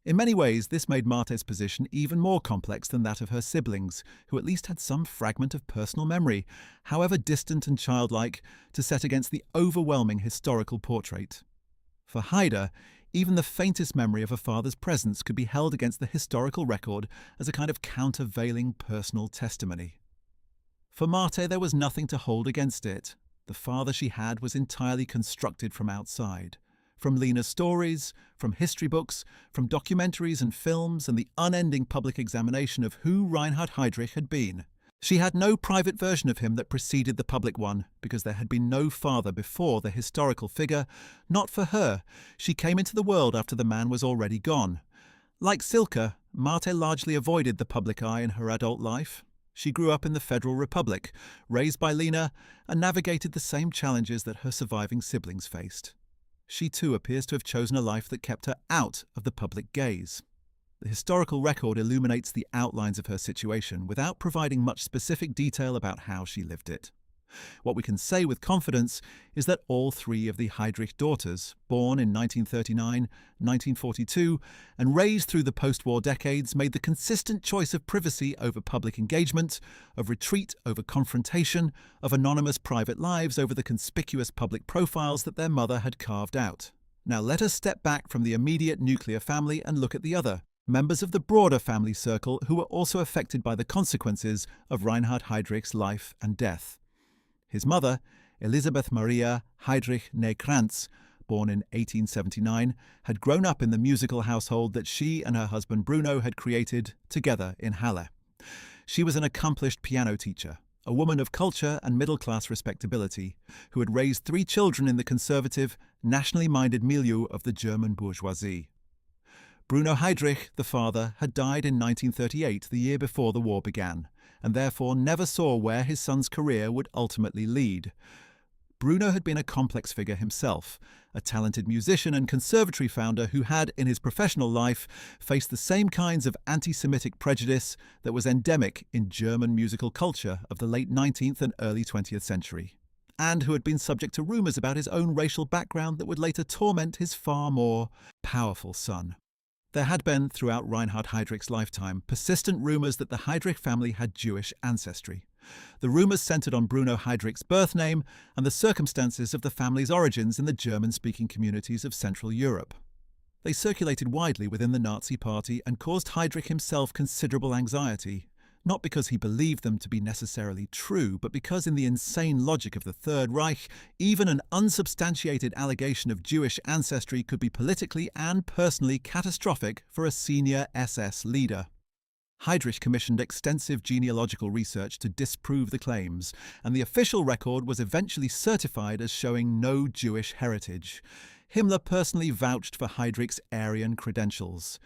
In many ways, this made Marte's position even more complex than that of her siblings, who at least had some fragment of personal memory, however distant and childlike, to set against the overwhelming historical portrait. For Haida, even the faintest memory of her father's presence could be held against the historical record as a kind of countervailing personal testimony. For Marte, there was nothing to hold against it. The father she had was entirely constructed from outside. From Lena's stories, from history books, from documentaries and films, and the unending public examination of who Reinhard Heydrich had been. She had no private version of him that preceded the public one, because there had been no father before the historical figure. Not for her. She came into the world after the man was already gone. Like Silke, Marte largely avoided the public eye in her adult life. She grew up in the Federal Republic, raised by Lena, and navigated the same challenges that her surviving siblings faced. She too appears to have chosen a life that kept her out of the public gaze. The historical record illuminates the outlines of her situation without providing much specific detail about how she lived it. What we can say with confidence is that all 3 of the Heydrich daughters, born in 1939, 1942, and raised through the post-war decades, made the consistent choice of privacy over public engagement, of retreat over confrontation, of anonymous private lives over the conspicuous public profiles that their mother had carved out. Now let us step back from the immediate nuclear family and look at the other, members of the broader family circle who were also affected by the consequences of Reinhard Heydrich's life and death. His mother, Elisabeth Maria Heydrich née Krantz, born in 1879, had grown up in the musical household that she and her husband Bruno had created together in Halle. She was an accomplished piano teacher, a woman of culture and middle-class respectability, who had raised 3 children in the conservative, nationally-minded milieu of the German bourgeoisie. Bruno Heydrich, the father, had died in 1938, the year before the war began, and therefore never saw where his son's career would ultimately lead. Bruno had been a complex figure himself, a talented musician and conservatory founder who had, in his professional life, faced the same kinds of anti-Semitic prejudice that was endemic in German musical culture of the late 19th and early 20th century, and who had been subject to rumours about his own racial background that would later torment his far more powerful son. There had been, throughout Reinhard Heydrich's lifetime, persistent rumours that the Heydrich family had Jewish ancestry. The rumours centred on Bruno Heydrich's birth name and the circumstances of the family's origins in the German-speaking communities of Central Europe. They circulated widely within the Nazi Party and caused Heydrich himself considerable anxiety, not because he believed them to be necessarily true, but because in the insane logic of the Third Reich, even an unsubstantiated allegation of Jewish ancestry could be politically and personally catastrophic for a senior SS leader. Heydrich commissioned extensive genealogical research to disprove the claims, and the official record was eventually certified as showing no Jewish heritage. Himmler personally vouched for Heydrich's Aryan credentials.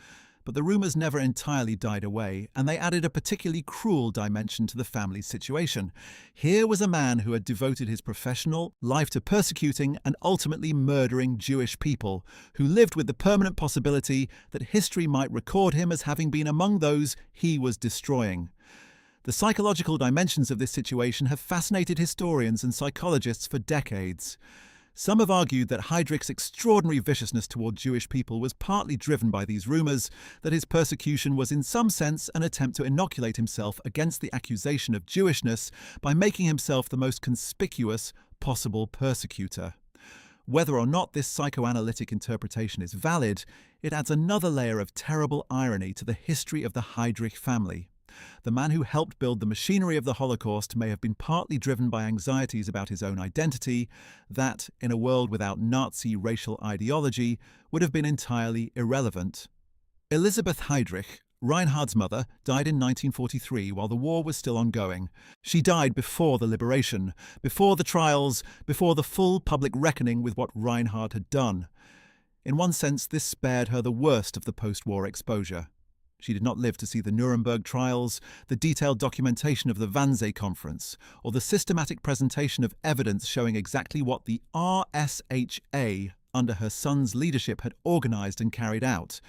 But the rumours never entirely died away, and they added a particularly cruel dimension to the family's situation. Here was a man who had devoted his professional life to persecuting and ultimately murdering Jewish people, who lived with the permanent possibility that history might record him as having been among those he was destroying. The psychological dimensions of this situation have fascinated historians and psychologists for decades. Some have argued that Heydrich's extraordinary viciousness toward Jewish people was partly driven by these rumours, that his persecution was in some sense an attempt to inoculate himself against the accusation of Jewishness by making himself the most conspicuous possible persecutor. Whether or not this psychoanalytic interpretation is valid, it adds another layer of terrible irony to the history of the Heydrich family. The man who helped build the machinery of the Holocaust may have been partly driven by anxieties about his own identity that, in a world without Nazi racial ideology, would have been entirely irrelevant. Elisabeth Heydrich, Reinhard's mother, died in 1943 while the war was still ongoing. She died before the liberation, before the trials, before the full public reckoning with what Reinhard had done. In one sense, this spared her the worst of the post-war exposure. She did not live to see the Nuremberg trials, the detailed documentation of the Wannsee Conference, or the systematic presentation of evidence showing exactly what the RSHA, under her son's leadership, had organized and carried out.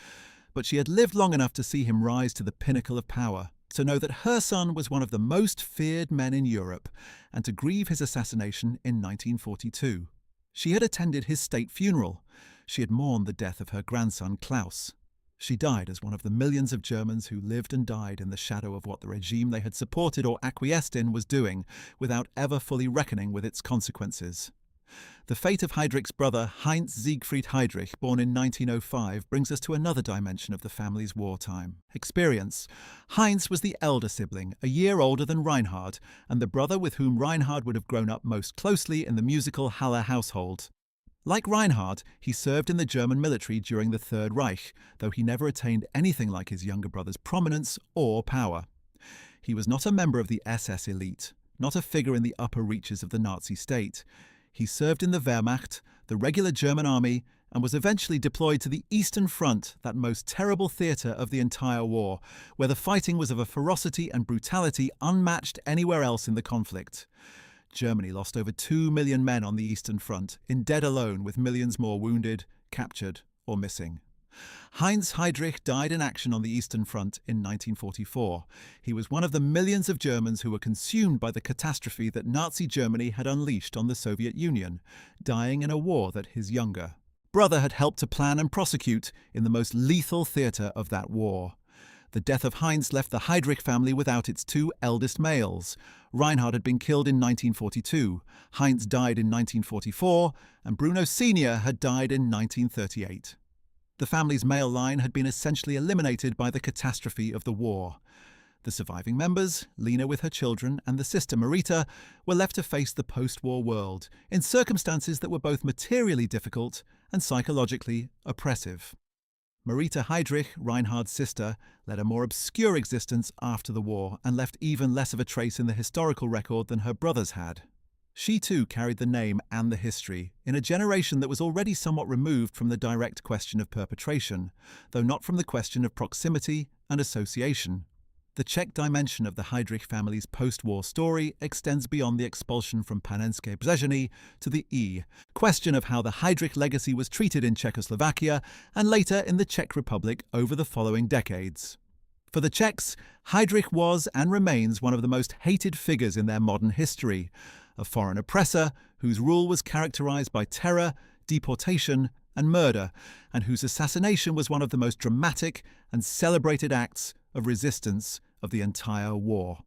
But she had lived long enough to see him rise to the pinnacle of power, to know that her son was one of the most feared men in Europe, and to grieve his assassination in 1942. She had attended his state funeral. She had mourned the death of her grandson Klaus. She died as one of the millions of Germans who lived and died in the shadow of what the regime they had supported or acquiesced in was doing, without ever fully reckoning with its consequences. The fate of Heydrich's brother Heinz Siegfried Heydrich, born in 1905, brings us to another dimension of the family's wartime experience. Heinz was the elder sibling, a year older than Reinhard, and the brother with whom Reinhard would have grown up most closely in the musical Halle household. Like Reinhard, he served in the German military during the Third Reich, though he never attained anything like his younger brother's prominence or power. He was not a member of the SS elite, not a figure in the upper reaches of the Nazi state. He served in the Wehrmacht, the regular German army, and was eventually deployed to the Eastern Front, that most terrible theatre of the entire war, where the fighting was of a ferocity and brutality unmatched anywhere else in the conflict. Germany lost over 2 million men on the Eastern Front, in dead alone, with millions more wounded, captured, or missing. Heinz Heydrich died in action on the Eastern Front in 1944. He was one of the millions of Germans who were consumed by the catastrophe that Nazi Germany had unleashed on the Soviet Union, dying in a war that his younger brother had helped to plan and prosecute in the most lethal theatre of that war. The death of Heinz left the Heydrich family without its two eldest males. Reinhard had been killed in 1942, Heinz died in 1944, and Bruno Sr. had died in 1938. The family's male line had been essentially eliminated by the catastrophe of the war. The surviving members, Lena with her children and the sister Marita, were left to face the post-war world in circumstances that were both materially difficult and psychologically oppressive. Marita Heydrich, Reinhard's sister, led a more obscure existence after the war and left even less of a trace in the historical record than her brothers had. She too carried the name and the history, in a generation that was already somewhat removed from the direct question of perpetration, though not from the question of proximity and association. The Czech dimension of the Heydrich family's post-war story extends beyond the expulsion from Panenské Břežany to the question of how the Heydrich legacy was treated in Czechoslovakia and later in the Czech Republic over the following decades. For the Czechs, Heydrich was and remains one of the most hated figures in their modern history, a foreign oppressor whose rule was characterized by terror, deportation, and murder, and whose assassination was one of the most dramatic and celebrated acts of resistance of the entire war.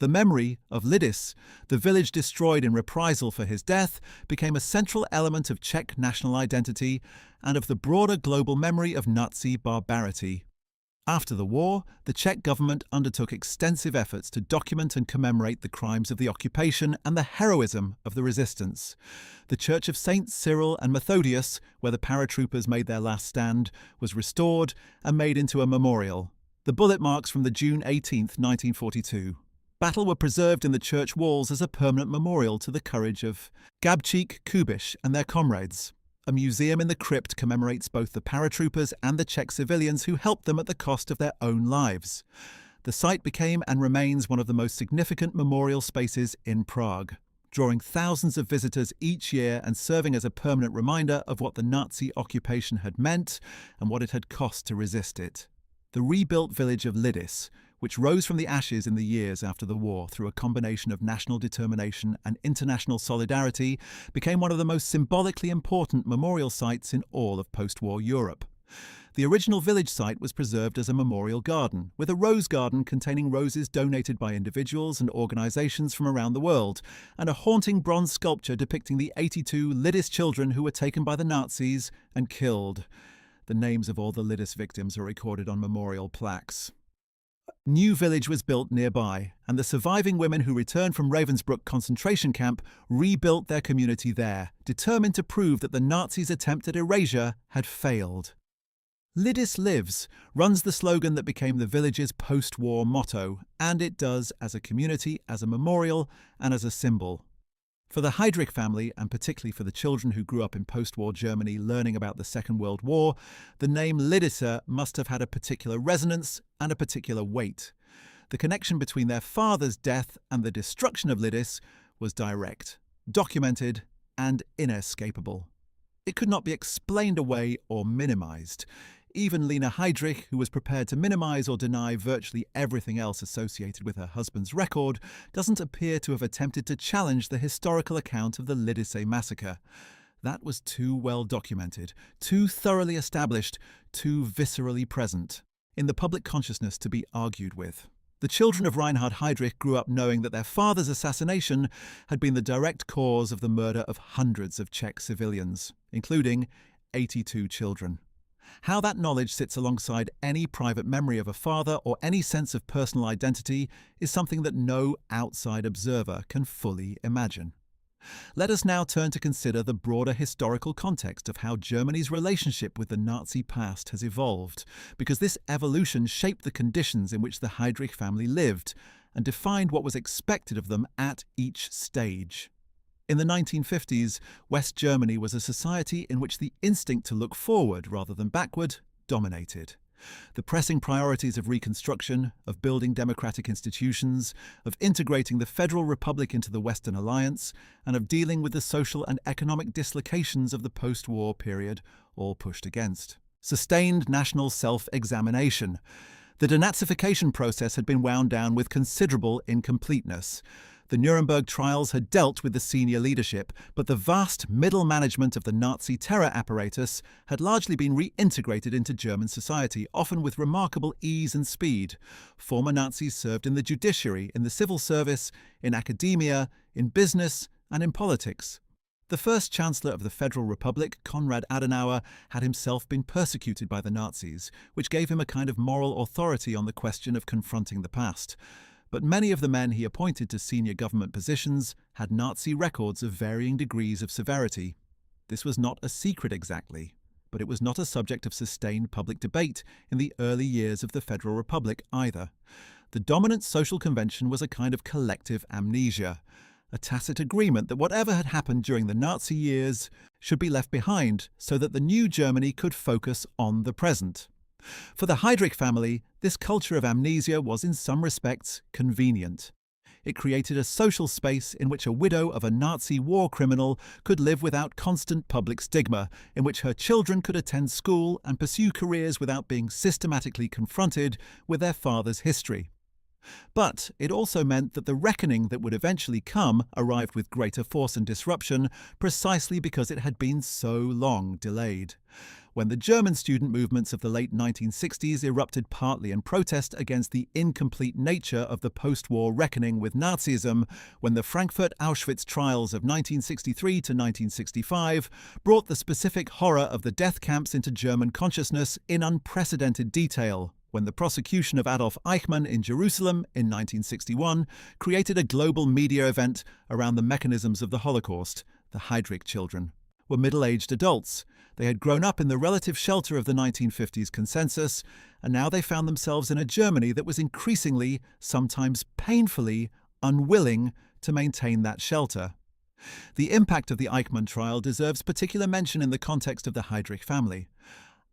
The memory of Lidis, the village destroyed in reprisal for his death, became a central element of Czech national identity and of the broader global memory of Nazi barbarity. After the war, the Czech government undertook extensive efforts to document and commemorate the crimes of the occupation and the heroism of the resistance. The Church of Saints Cyril and Methodius, where the paratroopers made their last stand, was restored and made into a memorial. The bullet marks from the June 18, 1942 battle were preserved in the church walls as a permanent memorial to the courage of Gabčík, Kubiš and their comrades. A museum in the crypt commemorates both the paratroopers and the Czech civilians who helped them at the cost of their own lives. The site became and remains one of the most significant memorial spaces in Prague, drawing thousands of visitors each year and serving as a permanent reminder of what the Nazi occupation had meant and what it had cost to resist it. The rebuilt village of Lidis, which rose from the ashes in the years after the war through a combination of national determination and international solidarity, became one of the most symbolically important memorial sites in all of post-war Europe. The original village site was preserved as a memorial garden, with a rose garden containing roses donated by individuals and organizations from around the world, and a haunting bronze sculpture depicting the 82 Lidis children who were taken by the Nazis and killed. The names of all the Lidis victims are recorded on memorial plaques. New village was built nearby, and the surviving women who returned from Ravensbrück concentration camp rebuilt their community there, determined to prove that the Nazis' attempt at erasure had failed. Lidis lives runs the slogan that became the village's post-war motto, and it does as a community, as a memorial, and as a symbol. For the Heydrich family, and particularly for the children who grew up in post-war Germany learning about the Second World War, the name Lidisser must have had a particular resonance and a particular weight. The connection between their father's death and the destruction of Lidis was direct, documented, and inescapable. It could not be explained away or minimized. Even Lena Heydrich, who was prepared to minimize or deny virtually everything else associated with her husband's record, doesn't appear to have attempted to challenge the historical account of the Lidissee massacre. That was too well documented, too thoroughly established, too viscerally present in the public consciousness to be argued with. The children of Reinhard Heydrich grew up knowing that their father's assassination had been the direct cause of the murder of hundreds of Czech civilians, including 82 children. How that knowledge sits alongside any private memory of a father or any sense of personal identity is something that no outside observer can fully imagine. Let us now turn to consider the broader historical context of how Germany's relationship with the Nazi past has evolved, because this evolution shaped the conditions in which the Heydrich family lived and defined what was expected of them at each stage. In the 1950s, West Germany was a society in which the instinct to look forward rather than backward dominated. The pressing priorities of reconstruction, of building democratic institutions, of integrating the Federal Republic into the Western Alliance, and of dealing with the social and economic dislocations of the post-war period, all pushed against. Sustained national self-examination. The denazification process had been wound down with considerable incompleteness. The Nuremberg trials had dealt with the senior leadership, but the vast middle management of the Nazi terror apparatus had largely been reintegrated into German society, often with remarkable ease and speed. Former Nazis served in the judiciary, in the civil service, in academia, in business, and in politics. The first Chancellor of the Federal Republic, Konrad Adenauer, had himself been persecuted by the Nazis, which gave him a kind of moral authority on the question of confronting the past. But many of the men he appointed to senior government positions had Nazi records of varying degrees of severity. This was not a secret exactly, but it was not a subject of sustained public debate in the early years of the Federal Republic either. The dominant social convention was a kind of collective amnesia, a tacit agreement that whatever had happened during the Nazi years should be left behind so that the new Germany could focus on the present. For the Heydrich family, this culture of amnesia was in some respects convenient. It created a social space in which a widow of a Nazi war criminal could live without constant public stigma, in which her children could attend school and pursue careers without being systematically confronted with their father's history. But it also meant that the reckoning that would eventually come arrived with greater force and disruption precisely because it had been so long delayed. When the German student movements of the late 1960s erupted partly in protest against the incomplete nature of the post-war reckoning with Nazism, when the Frankfurt-Auschwitz trials of 1963 to 1965 brought the specific horror of the death camps into German consciousness in unprecedented detail, when the prosecution of Adolf Eichmann in Jerusalem in 1961 created a global media event around the mechanisms of the Holocaust, the Heydrich children were middle-aged adults. They had grown up in the relative shelter of the 1950s consensus, and now they found themselves in a Germany that was increasingly, sometimes painfully, unwilling to maintain that shelter. The impact of the Eichmann trial deserves particular mention in the context of the Heydrich family.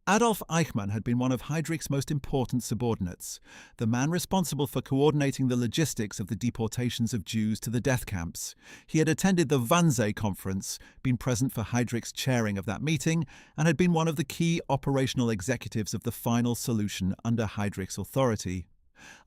Adolf Eichmann had been one of Heydrich's most important subordinates, the man responsible for coordinating the logistics of the deportations of Jews to the death camps. He had attended the Wannsee Conference, been present for Heydrich's chairing of that meeting, and had been one of the key operational executives of the final solution under Heydrich's authority.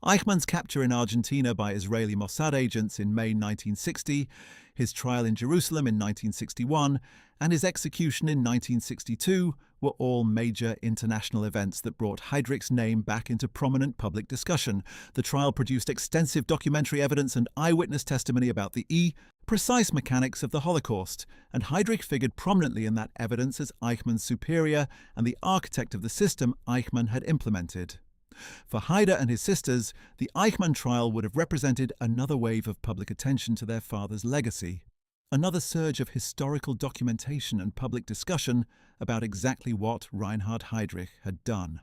Eichmann's capture in Argentina by Israeli Mossad agents in May 1960, his trial in Jerusalem in 1961, and his execution in 1962 were all major international events that brought Heydrich's name back into prominent public discussion. The trial produced extensive documentary evidence and eyewitness testimony about the precise mechanics of the Holocaust, and Heydrich figured prominently in that evidence as Eichmann's superior and the architect of the system Eichmann had implemented. For Haider and his sisters, the Eichmann trial would have represented another wave of public attention to their father's legacy, another surge of historical documentation and public discussion about exactly what Reinhard Heydrich had done.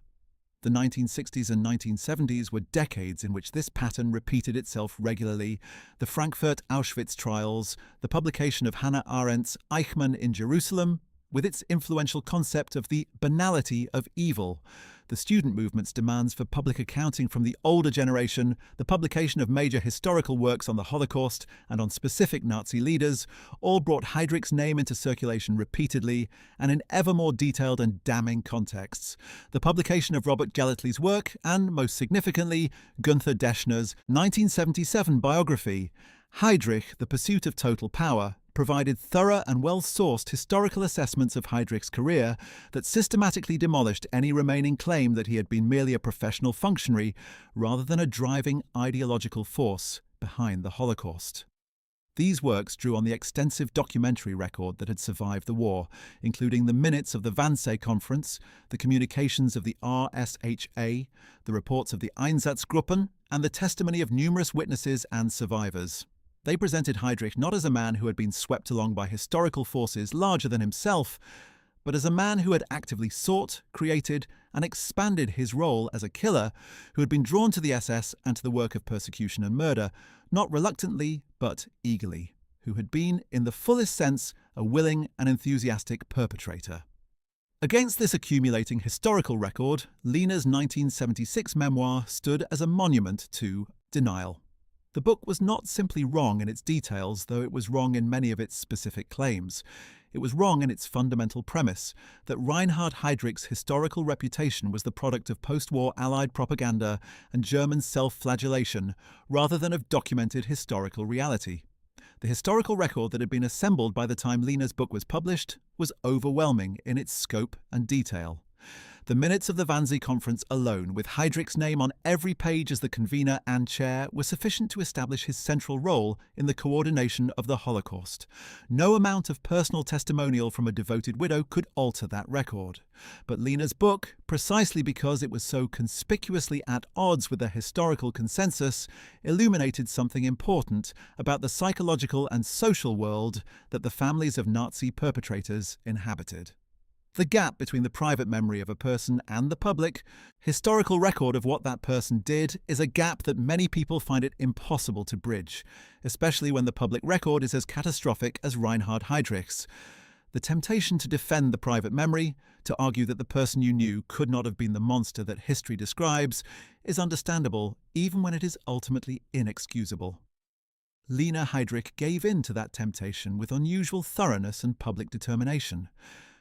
The 1960s and 1970s were decades in which this pattern repeated itself regularly: the Frankfurt Auschwitz trials, the publication of Hannah Arendt's Eichmann in Jerusalem, with its influential concept of the banality of evil, the student movement's demands for public accounting from the older generation, the publication of major historical works on the Holocaust and on specific Nazi leaders, all brought Heydrich's name into circulation repeatedly and in ever more detailed and damning contexts. The publication of Robert Gellatly's work and, most significantly, Günther Deschner's 1977 biography, Heydrich, The Pursuit of Total Power, provided thorough and well-sourced historical assessments of Heydrich's career that systematically demolished any remaining claim that he had been merely a professional functionary rather than a driving ideological force behind the Holocaust. These works drew on the extensive documentary record that had survived the war, including the minutes of the Wannsee Conference, the communications of the RSHA, the reports of the Einsatzgruppen, and the testimony of numerous witnesses and survivors. They presented Heydrich not as a man who had been swept along by historical forces larger than himself, but as a man who had actively sought, created, and expanded his role as a killer who had been drawn to the SS and to the work of persecution and murder, not reluctantly, but eagerly, who had been, in the fullest sense, a willing and enthusiastic perpetrator. Against this accumulating historical record, Lena's 1976 memoir stood as a monument to denial. The book was not simply wrong in its details, though it was wrong in many of its specific claims. It was wrong in its fundamental premise, that Reinhard Heydrich's historical reputation was the product of post-war Allied propaganda and German self-flagellation, rather than of documented historical reality. The historical record that had been assembled by the time Lena's book was published was overwhelming in its scope and detail. The minutes of the Wannsee Conference alone, with Heydrich's name on every page as the convener and chair, were sufficient to establish his central role in the coordination of the Holocaust. No amount of personal testimonial from a devoted widow could alter that record. But Lena's book, precisely because it was so conspicuously at odds with the historical consensus, illuminated something important about the psychological and social world that the families of Nazi perpetrators inhabited. The gap between the private memory of a person and the public, historical record of what that person did, is a gap that many people find it impossible to bridge, especially when the public record is as catastrophic as Reinhard Heydrich's. The temptation to defend the private memory, to argue that the person you knew could not have been the monster that history describes, is understandable, even when it is ultimately inexcusable. Lena Heydrich gave in to that temptation with unusual thoroughness and public determination.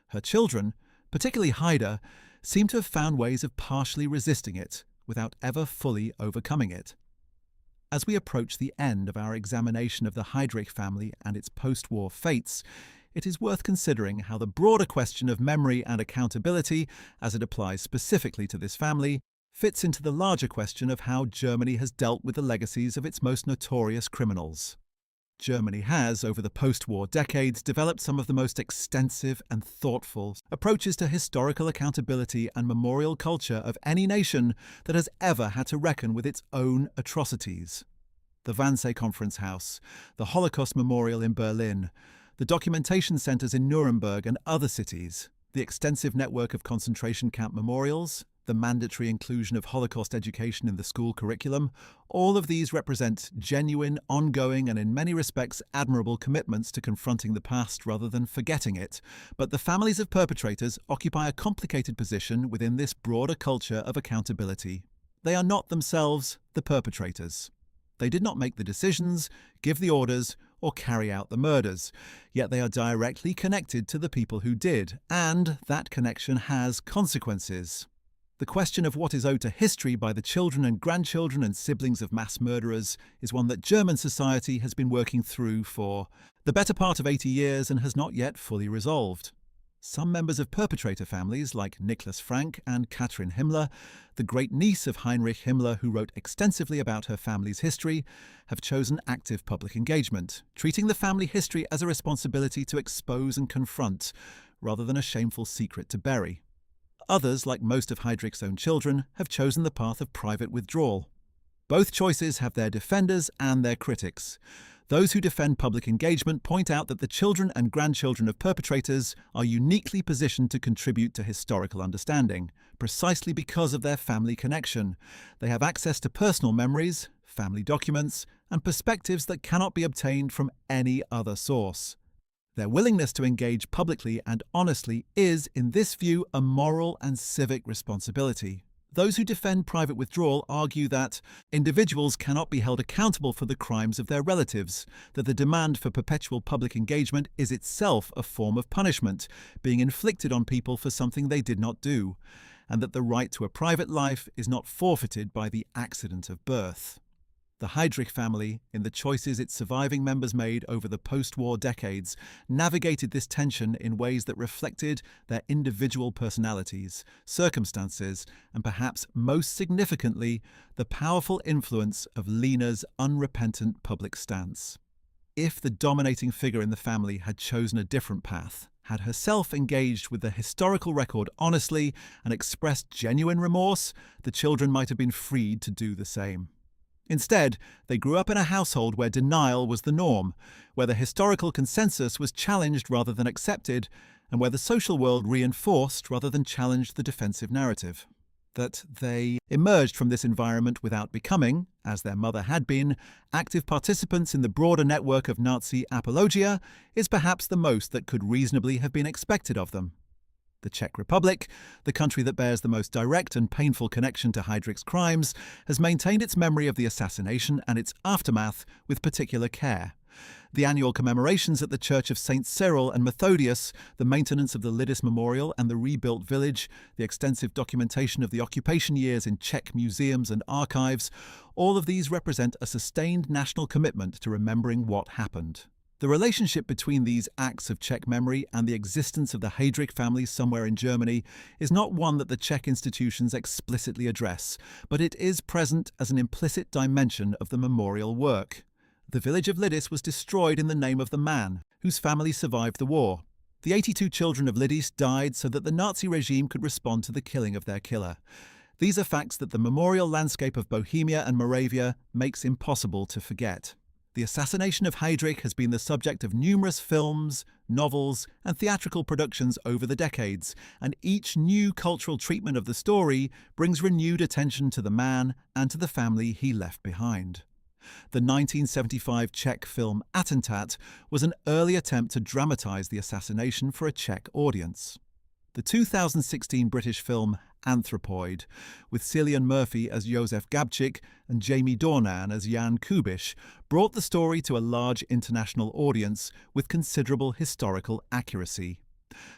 Her children, particularly Haider, seem to have found ways of partially resisting it without ever fully overcoming it. As we approach the end of our examination of the Heydrich family and its post-war fates, it is worth considering how the broader question of memory and accountability, as it applies specifically to this family, fits into the larger question of how Germany has dealt with the legacies of its most notorious criminals. Germany has, over the post-war decades, developed some of the most extensive and thoughtful approaches to historical accountability and memorial culture of any nation that has ever had to reckon with its own atrocities. The Wannsee Conference House, the Holocaust Memorial in Berlin, the documentation centers in Nuremberg and other cities, the extensive network of concentration camp memorials, the mandatory inclusion of Holocaust education in the school curriculum, all of these represent genuine, ongoing, and in many respects admirable commitments to confronting the past rather than forgetting it. But the families of perpetrators occupy a complicated position within this broader culture of accountability. They are not themselves the perpetrators. They did not make the decisions, give the orders, or carry out the murders, yet they are directly connected to the people who did, and that connection has consequences. The question of what is owed to history by the children and grandchildren and siblings of mass murderers is one that German society has been working through for the better part of 80 years and has not yet fully resolved. Some members of perpetrator families, like Niklas Frank and Katrin Himmler, the great-niece of Heinrich Himmler who wrote extensively about her family's history, have chosen active public engagement, treating the family history as a responsibility to expose and confront, rather than a shameful secret to bury. Others, like most of Heydrich's own children, have chosen the path of private withdrawal. Both choices have their defenders and their critics. Those who defend public engagement point out that the children and grandchildren of perpetrators are uniquely positioned to contribute to historical understanding, precisely because of their family connection. They have access to personal memories, family documents, and perspectives that cannot be obtained from any other source. Their willingness to engage publicly and honestly is, in this view, a moral and civic responsibility. Those who defend private withdrawal argue that individuals cannot be held accountable for the crimes of their relatives, that the demand for perpetual public engagement is itself a form of punishment, being inflicted on people for something they did not do, and that the right to a private life is not forfeited by the accident of birth. The Heydrich family, in the choices its surviving members made over the post-war decades, navigated this tension in ways that reflected their individual personalities, circumstances, and perhaps most significantly, the powerful influence of Lena's unrepentant public stance. If the dominating figure in the family had chosen a different path, had herself engaged with the historical record honestly and expressed genuine remorse, the children might have been freed to do the same. Instead, they grew up in a household where denial was the norm, where the historical consensus was challenged rather than accepted, and where the social world reinforced rather than challenged the defensive narrative. That they emerged from this environment without becoming, as their mother had been, active participants in the broader network of Nazi apologia is perhaps the most that could reasonably have been expected of them. The Czech Republic, the country that bears the most direct and painful connection to Heydrich's crimes, has maintained its memory of the assassination and its aftermath with particular care. The annual commemorations at the Church of St. Cyril and Methodius, the maintenance of the Lidis Memorial and the rebuilt village, the extensive documentation of the occupation years in Czech museums and archives, all of these represent a sustained national commitment to remembering what happened. The relationship between these acts of Czech memory and the existence of the Heydrich family somewhere in Germany is not one that the Czech institutions explicitly address, but it is present as an implicit dimension of the memorial work. The village of Lidis was destroyed in the name of the man, whose family survived the war. The 82 children of Lidis died so that the Nazi regime could respond to the killing of their killer. These are facts that the memorial landscape of Bohemia and Moravia makes impossible to forget. The assassination of Heydrich has been the subject of numerous films, novels, and theatrical productions over the decades, and each new cultural treatment of the story brings renewed attention to the man and to the family he left behind. The 1975 Czech film Attentat was an early attempt to dramatize the assassination for a Czech audience. The 2016 British film Anthropoid, with Cillian Murphy as Josef Gabčík and Jamie Dornan as Jan Kubiš, brought the story to a large international audience with considerable historical accuracy.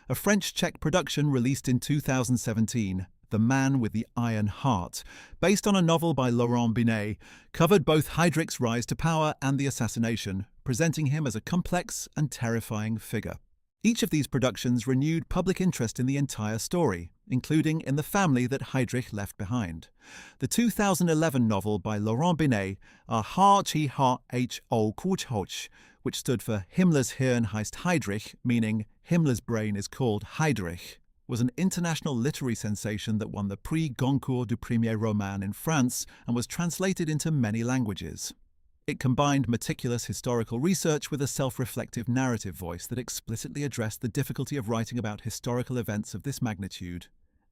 A French-Czech production released in 2017, The Man with the Iron Heart, based on a novel by Laurent Binet, covered both Heydrich's rise to power and the assassination, presenting him as a complex and terrifying figure. Each of these productions renewed public interest in the entire story, including in the family that Heydrich left behind. The 2011 novel by Laurent Binet, H-O-H, which stood for Himmler's Hirn heißt Heydrich, meaning Himmler's brain is called Heydrich, was an international literary sensation that won the Prix Goncourt du Premier Roman in France and was translated into many languages. It combined meticulous historical research with a self-reflective narrative voice that explicitly addressed the difficulty of writing about historical events of this magnitude,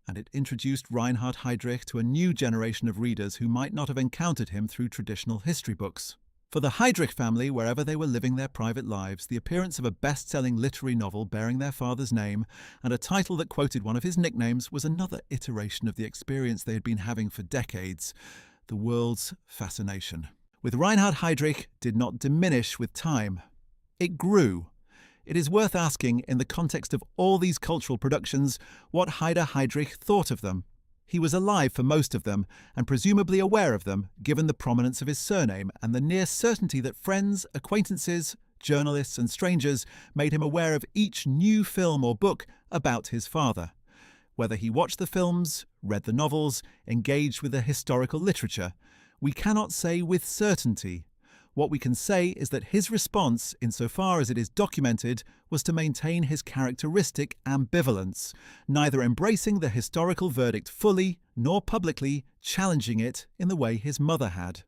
and it introduced Reinhard Heydrich to a new generation of readers who might not have encountered him through traditional history books. For the Heydrich family, wherever they were living their private lives, the appearance of a best-selling literary novel bearing their father's name and a title that quoted one of his nicknames was another iteration of the experience they had been having for decades, the world's fascination. With Reinhard Heydrich did not diminish with time. It grew. It is worth asking, in the context of all these cultural productions, what Heider Heydrich thought of them. He was alive for most of them, and presumably aware of them, given the prominence of his surname and the near certainty that friends, acquaintances, journalists and strangers made him aware of each new film or book about his father. Whether he watched the films, read the novels, engaged with the historical literature, we cannot say with certainty. What we can say is that his response, insofar as it is documented, was to maintain his characteristic ambivalence, neither embracing the historical verdict fully nor publicly challenging it in the way his mother had.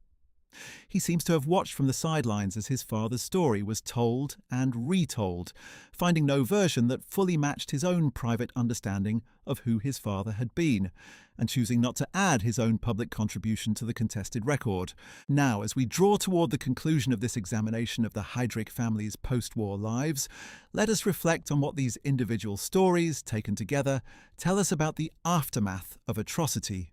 He seems to have watched from the sidelines as his father's story was told and retold, finding no version that fully matched his own private understanding of who his father had been, and choosing not to add his own public contribution to the contested record. Now, as we draw toward the conclusion of this examination of the Heydrich family's post-war lives, let us reflect on what these individual stories, taken together, tell us about the aftermath of atrocity.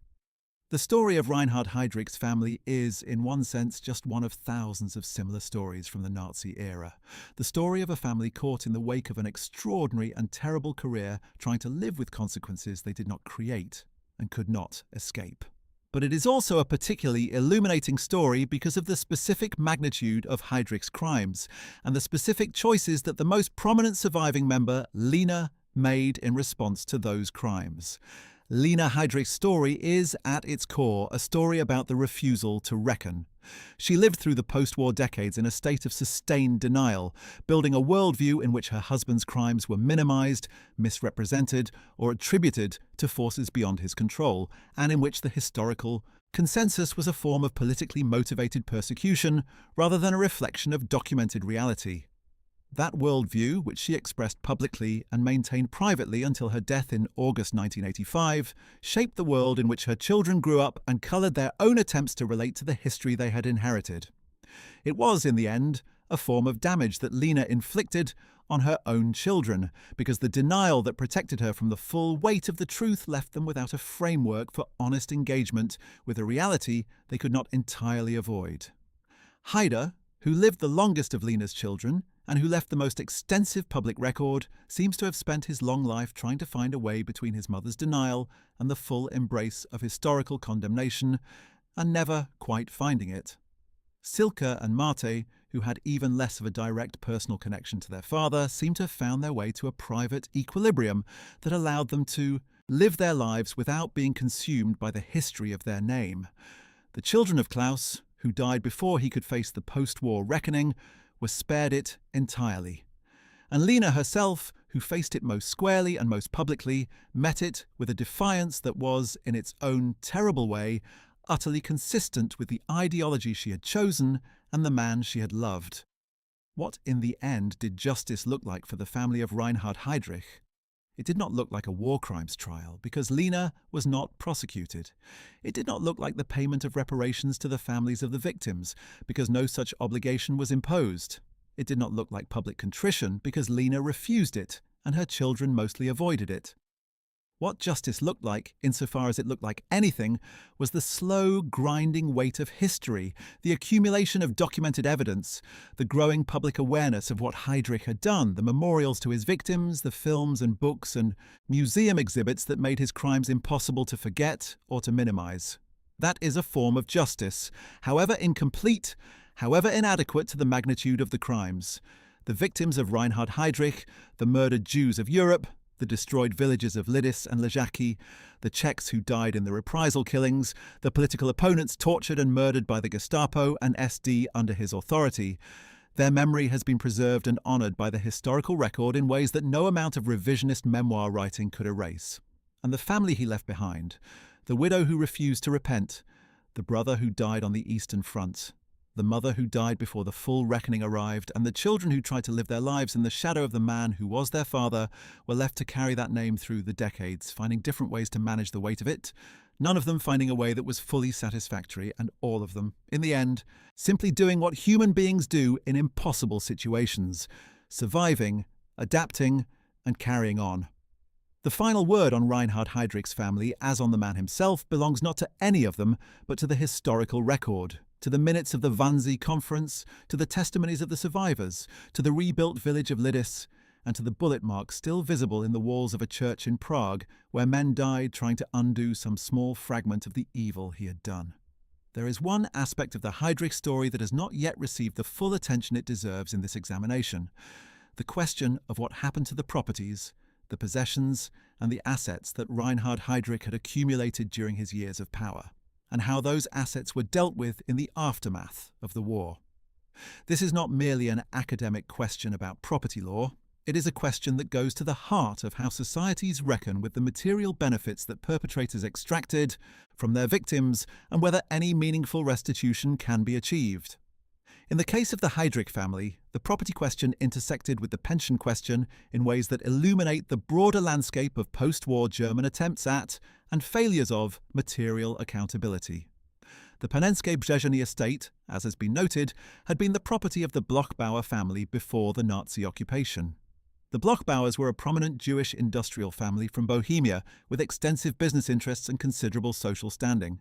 The story of Reinhard Heydrich's family is, in one sense, just one of thousands of similar stories from the Nazi era. The story of a family caught in the wake of an extraordinary and terrible career, trying to live with consequences they did not create and could not escape. But it is also a particularly illuminating story because of the specific magnitude of Heydrich's crimes and the specific choices that the most prominent surviving member, Lina, made in response to those crimes. Lina Heydrich's story is, at its core, a story about the refusal to reckon. She lived through the post-war decades in a state of sustained denial, building a worldview in which her husband's crimes were minimized, misrepresented, or attributed to forces beyond his control, and in which the historical consensus was a form of politically motivated persecution rather than a reflection of documented reality. That worldview, which she expressed publicly and maintained privately until her death in August 1985, shaped the world in which her children grew up and coloured their own attempts to relate to the history they had inherited. It was, in the end, a form of damage that Lina inflicted on her own children, because the denial that protected her from the full weight of the truth left them without a framework for honest engagement with a reality they could not entirely avoid. Haida, who lived the longest of Lina's children, and who left the most extensive public record, seems to have spent his long life trying to find a way between his mother's denial and the full embrace of historical condemnation, and never quite finding it. Silke and Marte, who had even less of a direct personal connection to their father, seem to have found their way to a private equilibrium that allowed them to live their lives without being consumed by the history of their name. The children of Klaus, who died before he could face the post-war reckoning, were spared it entirely. And Lina herself, who faced it most squarely and most publicly, met it with a defiance that was, in its own terrible way, utterly consistent with the ideology she had chosen and the man she had loved. What, in the end, did justice look like for the family of Reinhard Heydrich? It did not look like a war crimes trial, because Lina was not prosecuted. It did not look like the payment of reparations to the families of the victims, because no such obligation was imposed. It did not look like public contrition, because Lina refused it, and her children mostly avoided it. What justice looked like, insofar as it looked like anything, was the slow, grinding weight of history, the accumulation of documented evidence, the growing public awareness of what Heydrich had done, the memorials to his victims, the films and books and museum exhibits that made his crimes impossible to forget or to minimize. That is a form of justice, however incomplete, however inadequate to the magnitude of the crimes. The victims of Reinhard Heydrich, the murdered Jews of Europe, the destroyed villages of Lidis and Ležáky, the Czechs who died in the reprisal killings, the political opponents tortured and murdered by the Gestapo and SD under his authority. Their memory has been preserved and honoured by the historical record in ways that no amount of revisionist memoir writing could erase. And the family he left behind, the widow who refused to repent, the brother who died on the Eastern Front, the mother who died before the full reckoning arrived, and the children who tried to live their lives in the shadow of the man who was their father, were left to carry that name through the decades, finding different ways to manage the weight of it, none of them finding a way that was fully satisfactory, and all of them, in the end, simply doing what human beings do in impossible situations: surviving, adapting, and carrying on. The final word on Reinhard Heydrich's family, as on the man himself, belongs not to any of them, but to the historical record, to the minutes of the Wannsee Conference, to the testimonies of the survivors, to the rebuilt village of Lidis, and to the bullet marks still visible in the walls of a church in Prague, where men died trying to undo some small fragment of the evil he had done. There is one aspect of the Heydrich story that has not yet received the full attention it deserves in this examination: the question of what happened to the properties, the possessions, and the assets that Reinhard Heydrich had accumulated during his years of power, and how those assets were dealt with in the aftermath of the war. This is not merely an academic question about property law. It is a question that goes to the heart of how societies reckon with the material benefits that perpetrators extracted from their victims and whether any meaningful restitution can be achieved. In the case of the Heydrich family, the property question intersected with the pension question in ways that illuminate the broader landscape of post-war German attempts at, and failures of, material accountability. The Panenske-Brzeziony estate, as has been noted, had been the property of the Bloch-Bauer family before the Nazi occupation. The Bloch-Bauers were a prominent Jewish industrial family from Bohemia with extensive business interests and considerable social standing.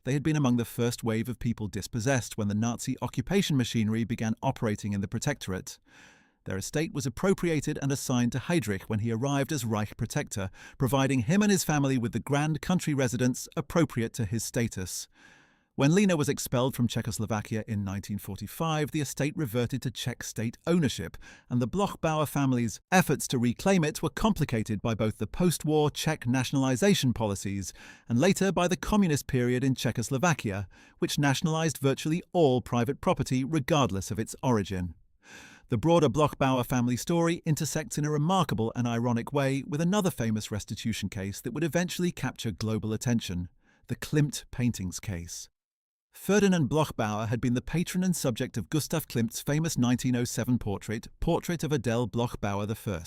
They had been among the first wave of people dispossessed when the Nazi occupation machinery began operating in the Protectorate. Their estate was appropriated and assigned to Heydrich when he arrived as Reich Protector, providing him and his family with the grand country residence appropriate to his status. When Lena was expelled from Czechoslovakia in 1945, the estate reverted to Czech state ownership, and the Bloch-Bauer family's efforts to reclaim it were complicated by both the post-war Czech nationalization policies and later by the communist period in Czechoslovakia, which nationalized virtually all private property regardless of its origin. The broader Bloch-Bauer family story intersects in a remarkable and ironic way with another famous restitution case that would eventually capture global attention, the Klimt paintings case. Ferdinand Bloch-Bauer had been the patron and subject of Gustav Klimt's famous 1907 Portrait of Adele Bloch-Bauer I,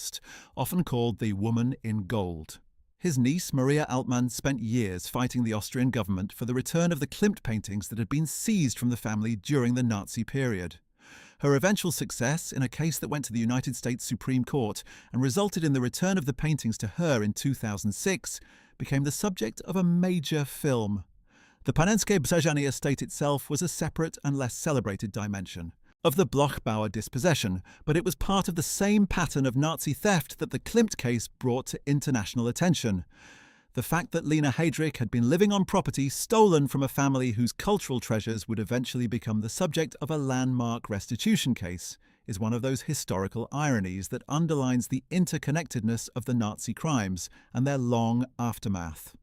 often called the Woman in Gold. His niece, Maria Altmann, spent years fighting the Austrian government for the return of the Klimt paintings that had been seized from the family during the Nazi period. Her eventual success in a case that went to the United States Supreme Court and resulted in the return of the paintings to her in 2006 became the subject of a major film. The Panenske-Brzeziony estate itself was a separate and less celebrated dimension of the Bloch-Bauer dispossession, but it was part of the same pattern of Nazi theft that the Klimt case brought to international attention. The fact that Lena Heydrich had been living on property stolen from a family whose cultural treasures would eventually become the subject of a landmark restitution case is one of those historical ironies that underlines the interconnectedness of the Nazi crimes and their long aftermath.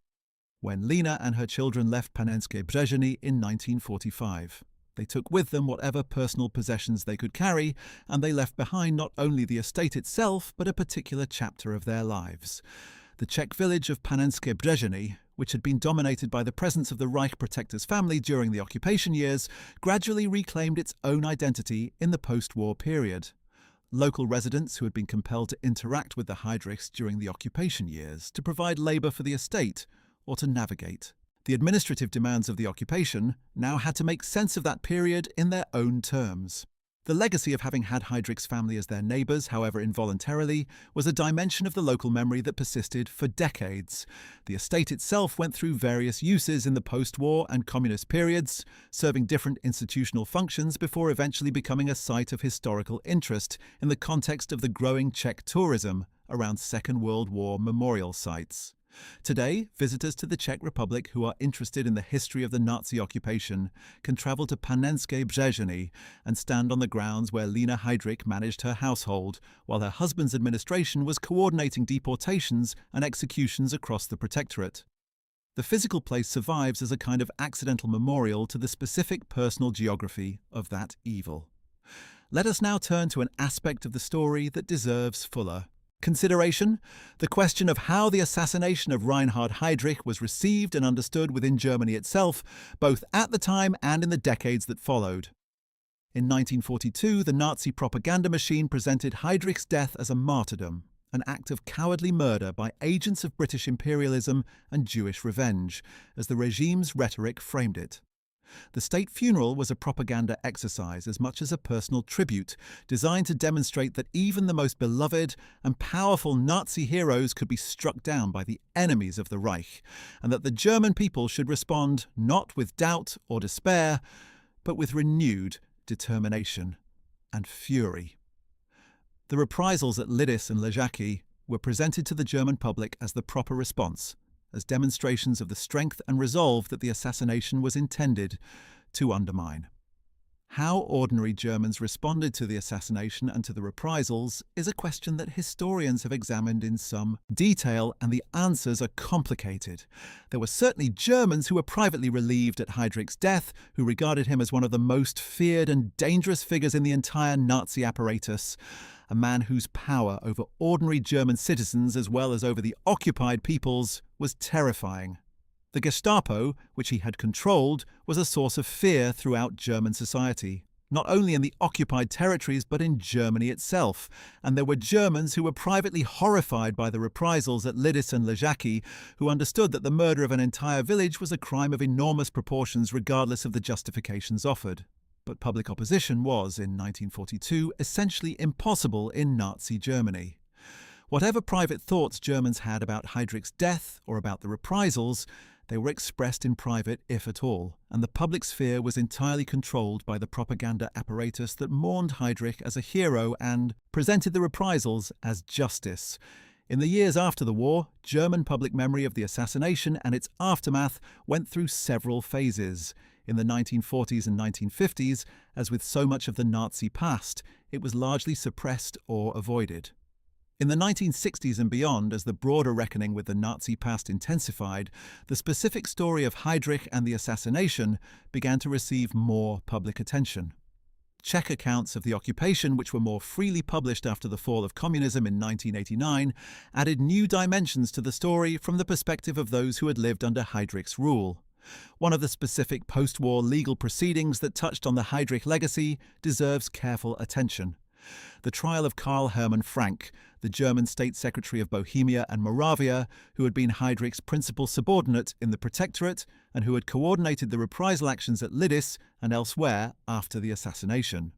When Lena and her children left Panenske-Brzeziony in 1945, they took with them whatever personal possessions they could carry, and they left behind not only the estate itself, but a particular chapter of their lives. The Czech village of Panenske-Brzeziony, which had been dominated by the presence of the Reich Protector's family during the occupation years, gradually reclaimed its own identity in the post-war period. Local residents who had been compelled to interact with the Heydrichs during the occupation years to provide labour for the estate, or to navigate the administrative demands of the occupation, now had to make sense of that period in their own terms. The legacy of having had Heydrich's family as their neighbours, however involuntarily, was a dimension of the local memory that persisted for decades. The estate itself went through various uses in the post-war and communist periods, serving different institutional functions before eventually becoming a site of historical interest in the context of the growing Czech tourism around Second World War memorial sites. Today, visitors to the Czech Republic who are interested in the history of the Nazi occupation can travel to Panenske-Brzeziony and stand on the grounds where Lena Heydrich managed her household, while her husband's administration was coordinating deportations and executions across the Protectorate. The physical place survives as a kind of accidental memorial to the specific personal geography of that evil. Let us now turn to an aspect of the story that deserves fuller consideration: the question of how the assassination of Reinhard Heydrich was received and understood within Germany itself, both at the time and in the decades that followed. In 1942, the Nazi propaganda machine presented Heydrich's death as a martyrdom, an act of cowardly murder by agents of British imperialism and Jewish revenge, as the regime's rhetoric framed it. The state funeral was a propaganda exercise as much as a personal tribute, designed to demonstrate that even the most beloved and powerful Nazi heroes could be struck down by the enemies of the Reich, and that the German people should respond not with doubt or despair, but with renewed determination and fury. The reprisals at Lidis and Ležáky were presented to the German public as the proper response, as demonstrations of the strength and resolve that the assassination was intended to undermine. How ordinary Germans responded to the assassination and to the reprisals is a question that historians have examined in some detail, and the answers are complicated. There were certainly Germans who were privately relieved at Heydrich's death, who regarded him as one of the most feared and dangerous figures in the entire Nazi apparatus, a man whose power over ordinary German citizens as well as over the occupied peoples was terrifying. The Gestapo, which he had controlled, was a source of fear throughout German society, not only in the occupied territories but in Germany itself, and there were Germans who were privately horrified by the reprisals at Lidice and Ležáky, who understood that the murder of an entire village was a crime of enormous proportions regardless of the justifications offered. But public opposition was, in 1942, essentially impossible in Nazi Germany. Whatever private thoughts Germans had about Heydrich's death or about the reprisals, they were expressed in private, if at all, and the public sphere was entirely controlled by the propaganda apparatus that mourned Heydrich as a hero and presented the reprisals as justice. In the years after the war, German public memory of the assassination and its aftermath went through several phases. In the 1940s and 1950s, as with so much of the Nazi past, it was largely suppressed or avoided. In the 1960s and beyond, as the broader reckoning with the Nazi past intensified, the specific story of Heydrich and the assassination began to receive more public attention. Czech accounts of the occupation, which were more freely published after the fall of communism in 1989, added new dimensions to the story from the perspective of those who had lived under Heydrich's rule. One of the specific post-war legal proceedings that touched on the Heydrich legacy deserves careful attention. The trial of Karl Hermann Frank, the German State Secretary of Bohemia and Moravia, who had been Heydrich's principal subordinate in the Protectorate and who had coordinated the reprisal actions at Lidice and elsewhere after the assassination.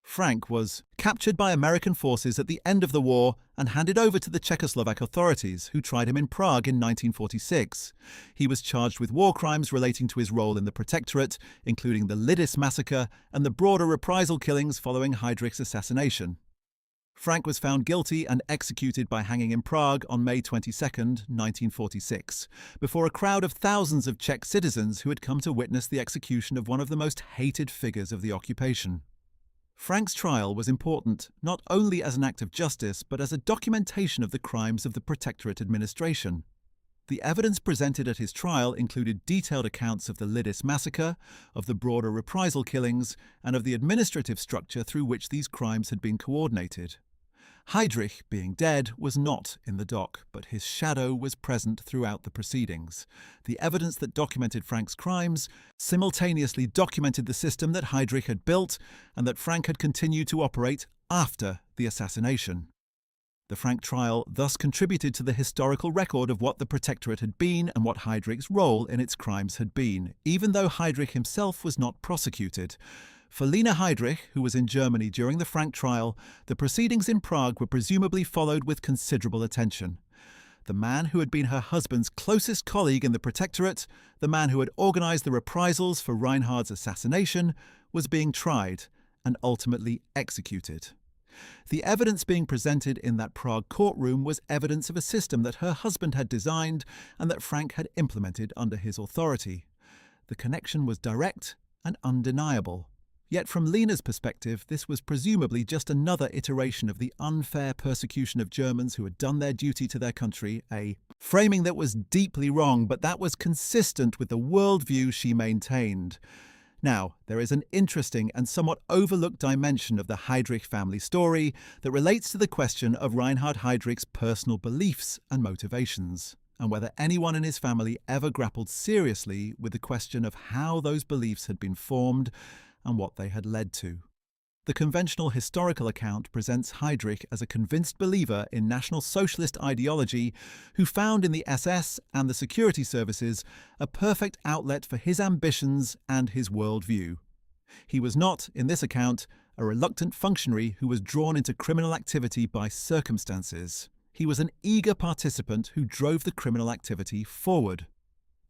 Frank was captured by American forces at the end of the war and handed over to the Czechoslovak authorities, who tried him in Prague in 1946. He was charged with war crimes relating to his role in the Protectorate, including the Lidice massacre and the broader reprisal killings following Heydrich's assassination. Frank was found guilty and executed by hanging in Prague on May 22, 1946, before a crowd of thousands of Czech citizens who had come to witness the execution of one of the most hated figures of the occupation. Frank's trial was important not only as an act of justice but as a documentation of the crimes of the Protectorate administration. The evidence presented at his trial included detailed accounts of the Lidice massacre, of the broader reprisal killings, and of the administrative structure through which these crimes had been coordinated. Heydrich, being dead, was not in the dock, but his shadow was present throughout the proceedings. The evidence that documented Frank's crimes simultaneously documented the system that Heydrich had built and that Frank had continued to operate after the assassination. The Frank trial thus contributed to the historical record of what the Protectorate had been and what Heydrich's role in its crimes had been, even though Heydrich himself was not prosecuted. For Lena Heydrich, who was in Germany during the Frank trial, the proceedings in Prague were presumably followed with considerable attention. The man who had been her husband's closest colleague in the Protectorate, the man who had organised the reprisals for Reinhard's assassination, was being tried and ultimately executed. The evidence being presented in that Prague courtroom was evidence of a system that her husband had designed and that Frank had implemented under his authority. The connection was direct and undeniable. Yet from Lena's perspective, this was presumably just another iteration of the unfair persecution of Germans who had done their duty to their country, a framing that was deeply wrong, but that was consistent with the worldview she maintained. Now, there is an interesting and somewhat overlooked dimension of the Heydrich family story that relates to the question of Reinhard Heydrich's personal beliefs and motivations, and whether anyone in his family ever grappled seriously with the question of how those beliefs had been formed and what they had led to. The conventional historical account presents Heydrich as a convinced believer in National Socialist ideology who found in the SS and the security services a perfect outlet for his ambitions and his worldview. He was not, in this account, a reluctant functionary who was drawn into criminal activity by circumstances. He was an eager participant who drove the criminal activity forward.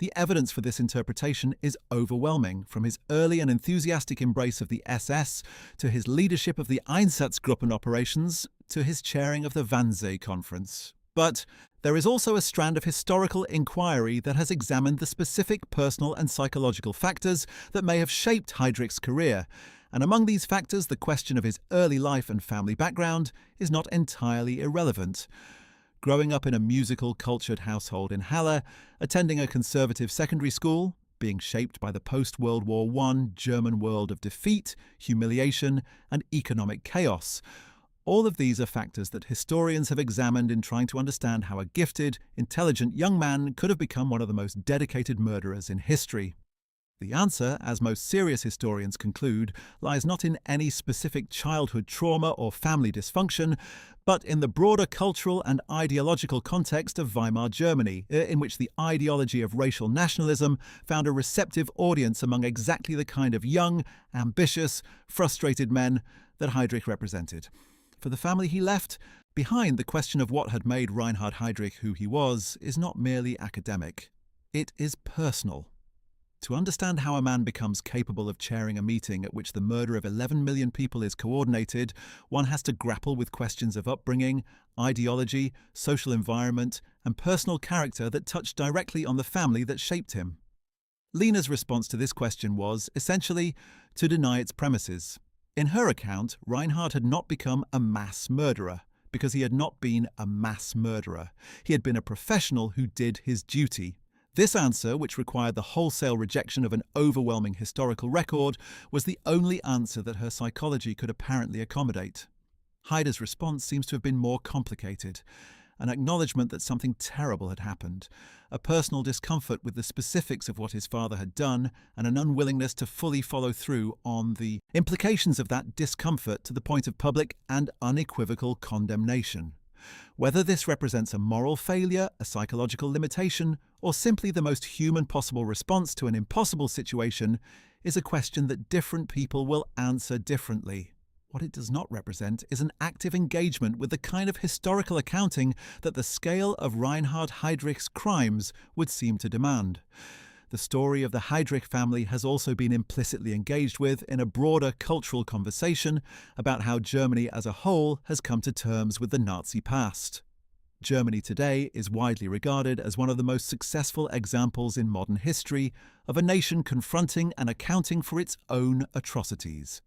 The evidence for this interpretation is overwhelming, from his early and enthusiastic embrace of the SS, to his leadership of the Einsatzgruppen operations, to his chairing of the Wannsee Conference. But there is also a strand of historical inquiry that has examined the specific personal and psychological factors that may have shaped Heydrich's career, And among these factors, the question of his early life and family background is not entirely irrelevant. Growing up in a musical, cultured household in Halle, attending a conservative secondary school, being shaped by the post-World War I German world of defeat, humiliation, and economic chaos. All of these are factors that historians have examined in trying to understand how a gifted, intelligent young man could have become one of the most dedicated murderers in history. The answer, as most serious historians conclude, lies not in any specific childhood trauma or family dysfunction, but in the broader cultural and ideological context of Weimar Germany, in which the ideology of racial nationalism found a receptive audience among exactly the kind of young, ambitious, frustrated men that Heydrich represented. For the family he left behind, the question of what had made Reinhard Heydrich who he was is not merely academic. It is personal. To understand how a man becomes capable of chairing a meeting at which the murder of 11 million people is coordinated, one has to grapple with questions of upbringing, ideology, social environment, and personal character that touch directly on the family that shaped him. Lena's response to this question was, essentially, to deny its premises. In her account, Reinhard had not become a mass murderer, because he had not been a mass murderer. He had been a professional who did his duty. This answer, which required the wholesale rejection of an overwhelming historical record, was the only answer that her psychology could apparently accommodate. Heider's response seems to have been more complicated. An acknowledgement that something terrible had happened, a personal discomfort with the specifics of what his father had done, and an unwillingness to fully follow through on the implications of that discomfort to the point of public and unequivocal condemnation. Whether this represents a moral failure, a psychological limitation, or simply the most human possible response to an impossible situation is a question that different people will answer differently. What it does not represent is an active engagement with the kind of historical accounting that the scale of Reinhard Heydrich's crimes would seem to demand. The story of the Heydrich family has also been implicitly engaged with in a broader cultural conversation about how Germany as a whole has come to terms with the Nazi past. Germany today is widely regarded as one of the most successful examples in modern history of a nation confronting and accounting for its own atrocities.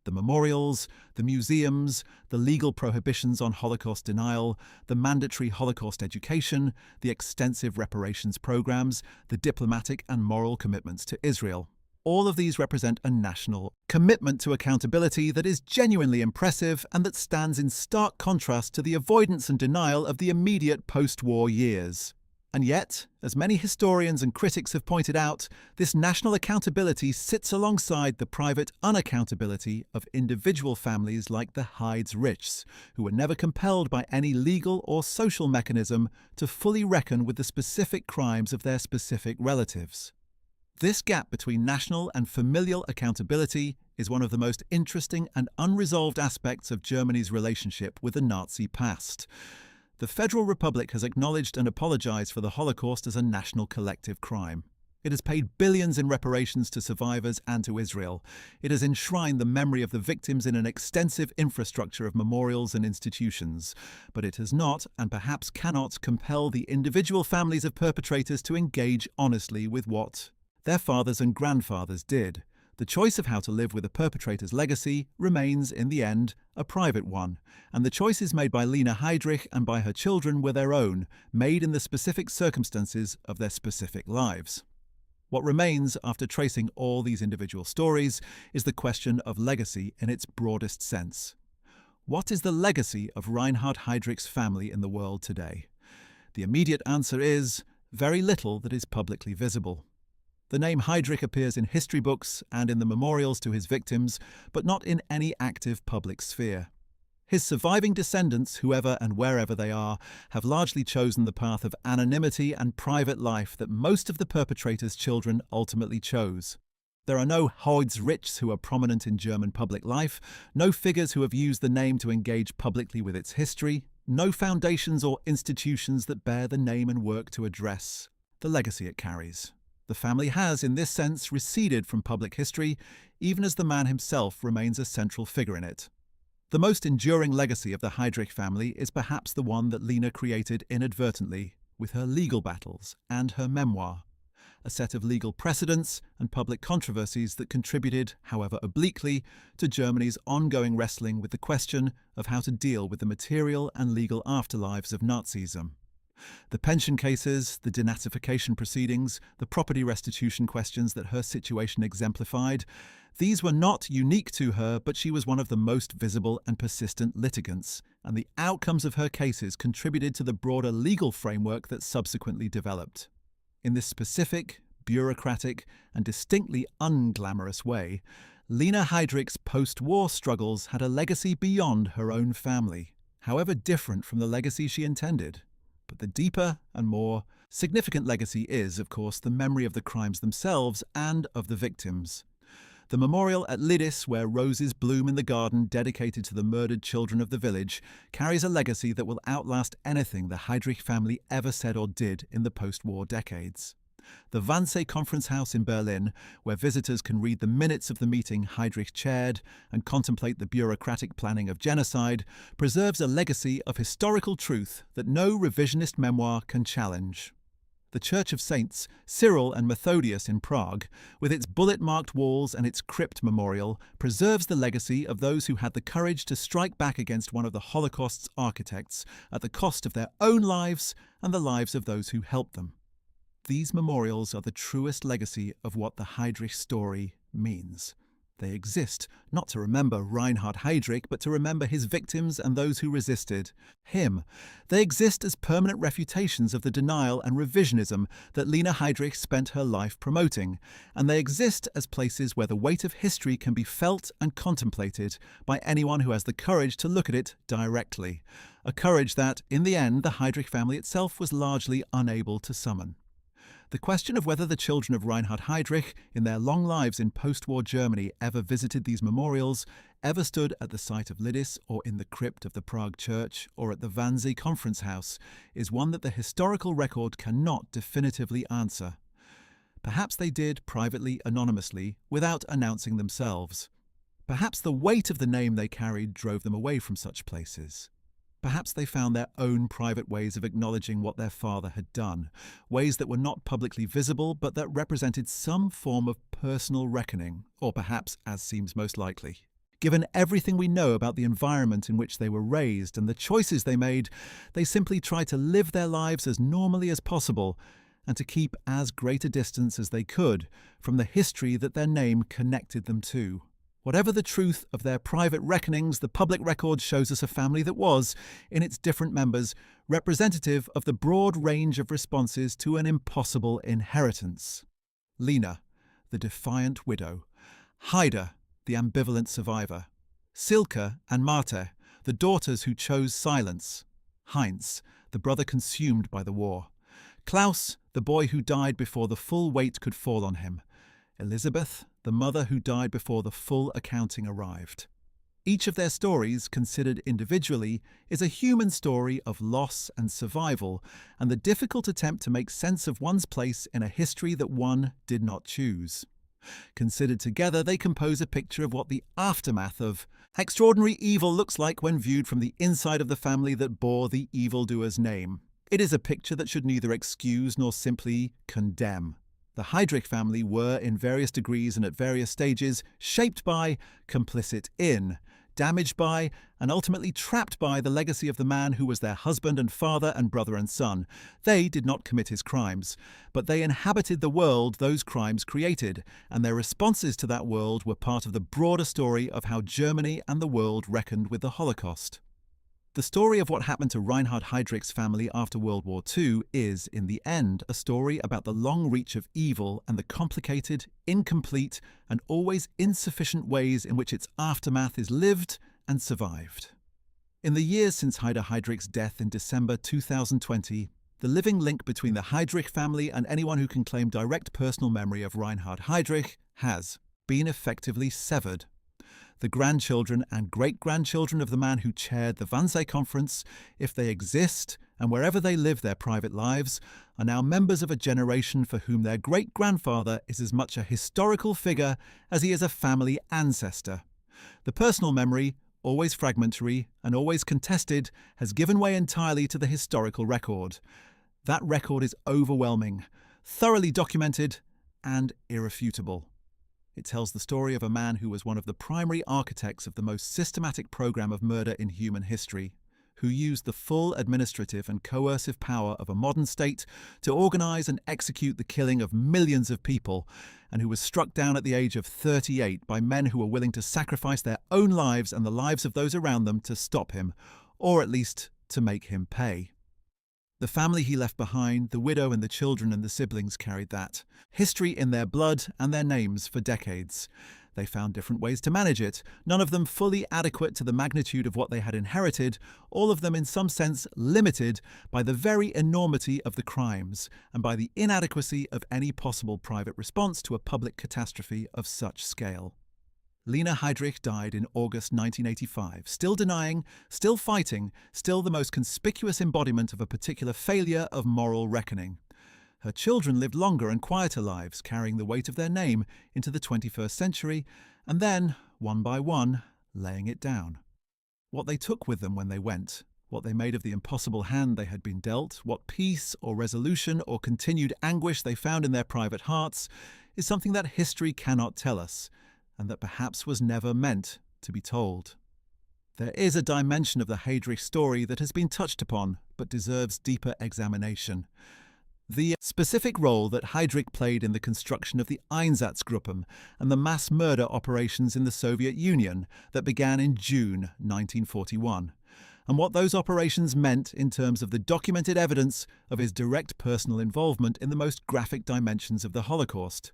The memorials, the museums, the legal prohibitions on Holocaust denial, the mandatory Holocaust education, the extensive reparations programs, the diplomatic and moral commitments to Israel. All of these represent a national commitment to accountability that is genuinely impressive and that stands in stark contrast to the avoidance and denial of the immediate post-war years. And yet, as many historians and critics have pointed out, this national accountability sits alongside the private unaccountability of individual families like the Heydrichs, who were never compelled by any legal or social mechanism to fully reckon with the specific crimes of their specific relatives. This gap between national and familial accountability is one of the most interesting and unresolved aspects of Germany's relationship with the Nazi past. The Federal Republic has acknowledged and apologized for the Holocaust as a national collective crime. It has paid billions in reparations to survivors and to Israel. It has enshrined the memory of the victims in an extensive infrastructure of memorials and institutions. But it has not, and perhaps cannot, compel the individual families of perpetrators to engage honestly with what their fathers and grandfathers did. The choice of how to live with a perpetrator's legacy remains, in the end, a private one, and the choices made by Lena Heydrich and by her children were their own, made in the specific circumstances of their specific lives. What remains, after tracing all these individual stories, is the question of legacy in its broadest sense. What is the legacy of Reinhard Heydrich's family in the world today? The immediate answer is very little that is publicly visible. The name Heydrich appears in history books and in the memorials to his victims, but not in any active public sphere. His surviving descendants, whoever and wherever they are, have largely chosen the path of anonymity and private life that most of the perpetrators' children ultimately chose. There are no Heydrichs who are prominent in German public life, no figures who have used the name to engage publicly with its history, no foundations or institutions that bear the name and work to address the legacy it carries. The family has, in this sense, receded from public history, even as the man himself remains a central figure in it. The most enduring legacy of the Heydrich family is perhaps the one that Lena created inadvertently with her legal battles and her memoir. a set of legal precedents and public controversies that contributed, however obliquely, to Germany's ongoing wrestling with the question of how to deal with the material and legal afterlives of Nazism. The pension cases, the denazification proceedings, the property restitution questions that her situation exemplified, these were not unique to her, but she was one of the most visible and persistent litigants, and the outcomes of her cases contributed to the broader legal framework that subsequently developed. In this specific, bureaucratic, and distinctly unglamorous way, Lena Heydrich's post-war struggles had a legacy beyond her own family, however different from the legacy she intended. But the deeper and more significant legacy is, of course, the memory of the crimes themselves and of the victims. The memorial at Lidis, where roses bloom in the garden dedicated to the murdered children of the village, carries a legacy that will outlast anything the Heydrich family ever said or did in the post-war decades. The Wannsee Conference House in Berlin, where visitors can read the minutes of the meeting Heydrich chaired and contemplate the bureaucratic planning of genocide, preserves a legacy of historical truth that no revisionist memoir can challenge. The Church of Saints Cyril and Methodius in Prague, with its bullet-marked walls and its crypt memorial, preserves the legacy of those who had the courage to strike back against one of the Holocaust's architects at the cost of their own lives and the lives of those who helped them. These memorials are the truest legacy of what the Heydrich story means. They exist not to remember Reinhard Heydrich, but to remember his victims and those who resisted him. They exist as permanent refutations of the denial and revisionism that Lena Heydrich spent her life promoting, and they exist as places where the weight of history can be felt and contemplated by anyone who has the courage to look at it directly, a courage that, in the end, the Heydrich family itself was largely unable to summon. The question of whether the children of Reinhard Heydrich, in their long lives in post-war Germany, ever visited these memorials, ever stood at the site of Lidis or in the crypt of the Prague Church or at the Wannsee Conference House, is one that the historical record cannot definitively answer. Perhaps they did privately, anonymously, without announcing themselves. Perhaps the weight of the name they carried drove them away from such places. Perhaps they found their own private ways of acknowledging what their father had done, ways that were not publicly visible but that represented some form of personal reckoning, or perhaps, as seems most likely. Given everything we know about the environment in which they were raised and the choices they made, they simply tried to live their lives as normally as possible and to keep as great a distance as they could from the history that their name connected them to. Whatever the truth of their private reckonings, the public record shows us a family that was, in its different members, representative of the broad range of responses to an impossible inheritance. Lena, the defiant widow. Haida, the ambivalent survivor. Silke and Marte, the daughters who chose silence. Heinz, the brother consumed by the war. Klaus, the boy who died before the full weight could fall on him. Elizabeth, the mother who died before the full accounting arrived. Each of their stories, considered individually, is a human story of loss and survival, and the difficult attempt to make sense of one's place in a history that one did not choose. Considered together, they compose a picture of what the aftermath of extraordinary evil looks like when viewed from the inside of the family that bore the evildoer's name. It is a picture that should neither excuse nor simply condemn. The Heydrich family were, in various degrees and at various stages, shaped by, complicit in, damaged by, and ultimately trapped by the legacy of the man who was their husband and father and brother and son. They did not commit his crimes, but they inhabited the world those crimes created, and their responses to that world were part of the broader story of how Germany and the world reckoned with the Holocaust. The story of what happened to Reinhard Heydrich's family after World War II is, in the end, a story about the long reach of evil and the complicated, incomplete, and always insufficient ways in which its aftermath is lived and survived. In the years since Haida Heydrich's death in December 2020, the living link between the Heydrich family and anyone who can claim direct personal memory of Reinhard Heydrich has been effectively severed. The grandchildren and great-grandchildren of the man who chaired the Wannsee Conference, if they exist and wherever they live their private lives, are now members of a generation for whom their great-grandfather is as much a historical figure as he is a family ancestor. The personal memory, always fragmentary and always contested, has given way entirely to the historical record. That record is overwhelming. thoroughly documented and irrefutable. It tells the story of a man who was one of the primary architects of the most systematic program of murder in human history, who used the full administrative and coercive power of a modern state to organize and execute the killing of millions of people, and who was struck down at the age of 38 by men who were willing to sacrifice their own lives and the lives of those around them to stop him, or at least to make him pay. The family he left behind, the widow and the children and the siblings carried that history in their blood and their names for decades. They found different ways to manage it, none of them fully adequate to the magnitude of what they had inherited, all of them in some sense limited by the very enormity of the crimes and by the inadequacy of any possible private response to a public catastrophe of such scale. Lena Heydrich died in August 1985, still denying, still fighting, still the most conspicuous embodiment of a particular failure of moral reckoning. Her children lived longer and quieter lives, carrying the weight of their name into the 21st century, and then, one by one, laying it down. What they took with them when they went, what they made of the impossible hand they had been dealt, what peace or resolution or continued anguish they found in their private hearts, is something that history cannot tell us, and that perhaps was never meant to be told. There is a dimension of the Heydrich story that has been touched upon, but deserves deeper examination. The specific role that Heydrich played in the construction of the Einsatzgruppen and the mass murder operations in the Soviet Union that began in June 1941, and what those operations meant in terms of the documented evidence of his direct personal involvement in the most graphic dimensions of the Holocaust.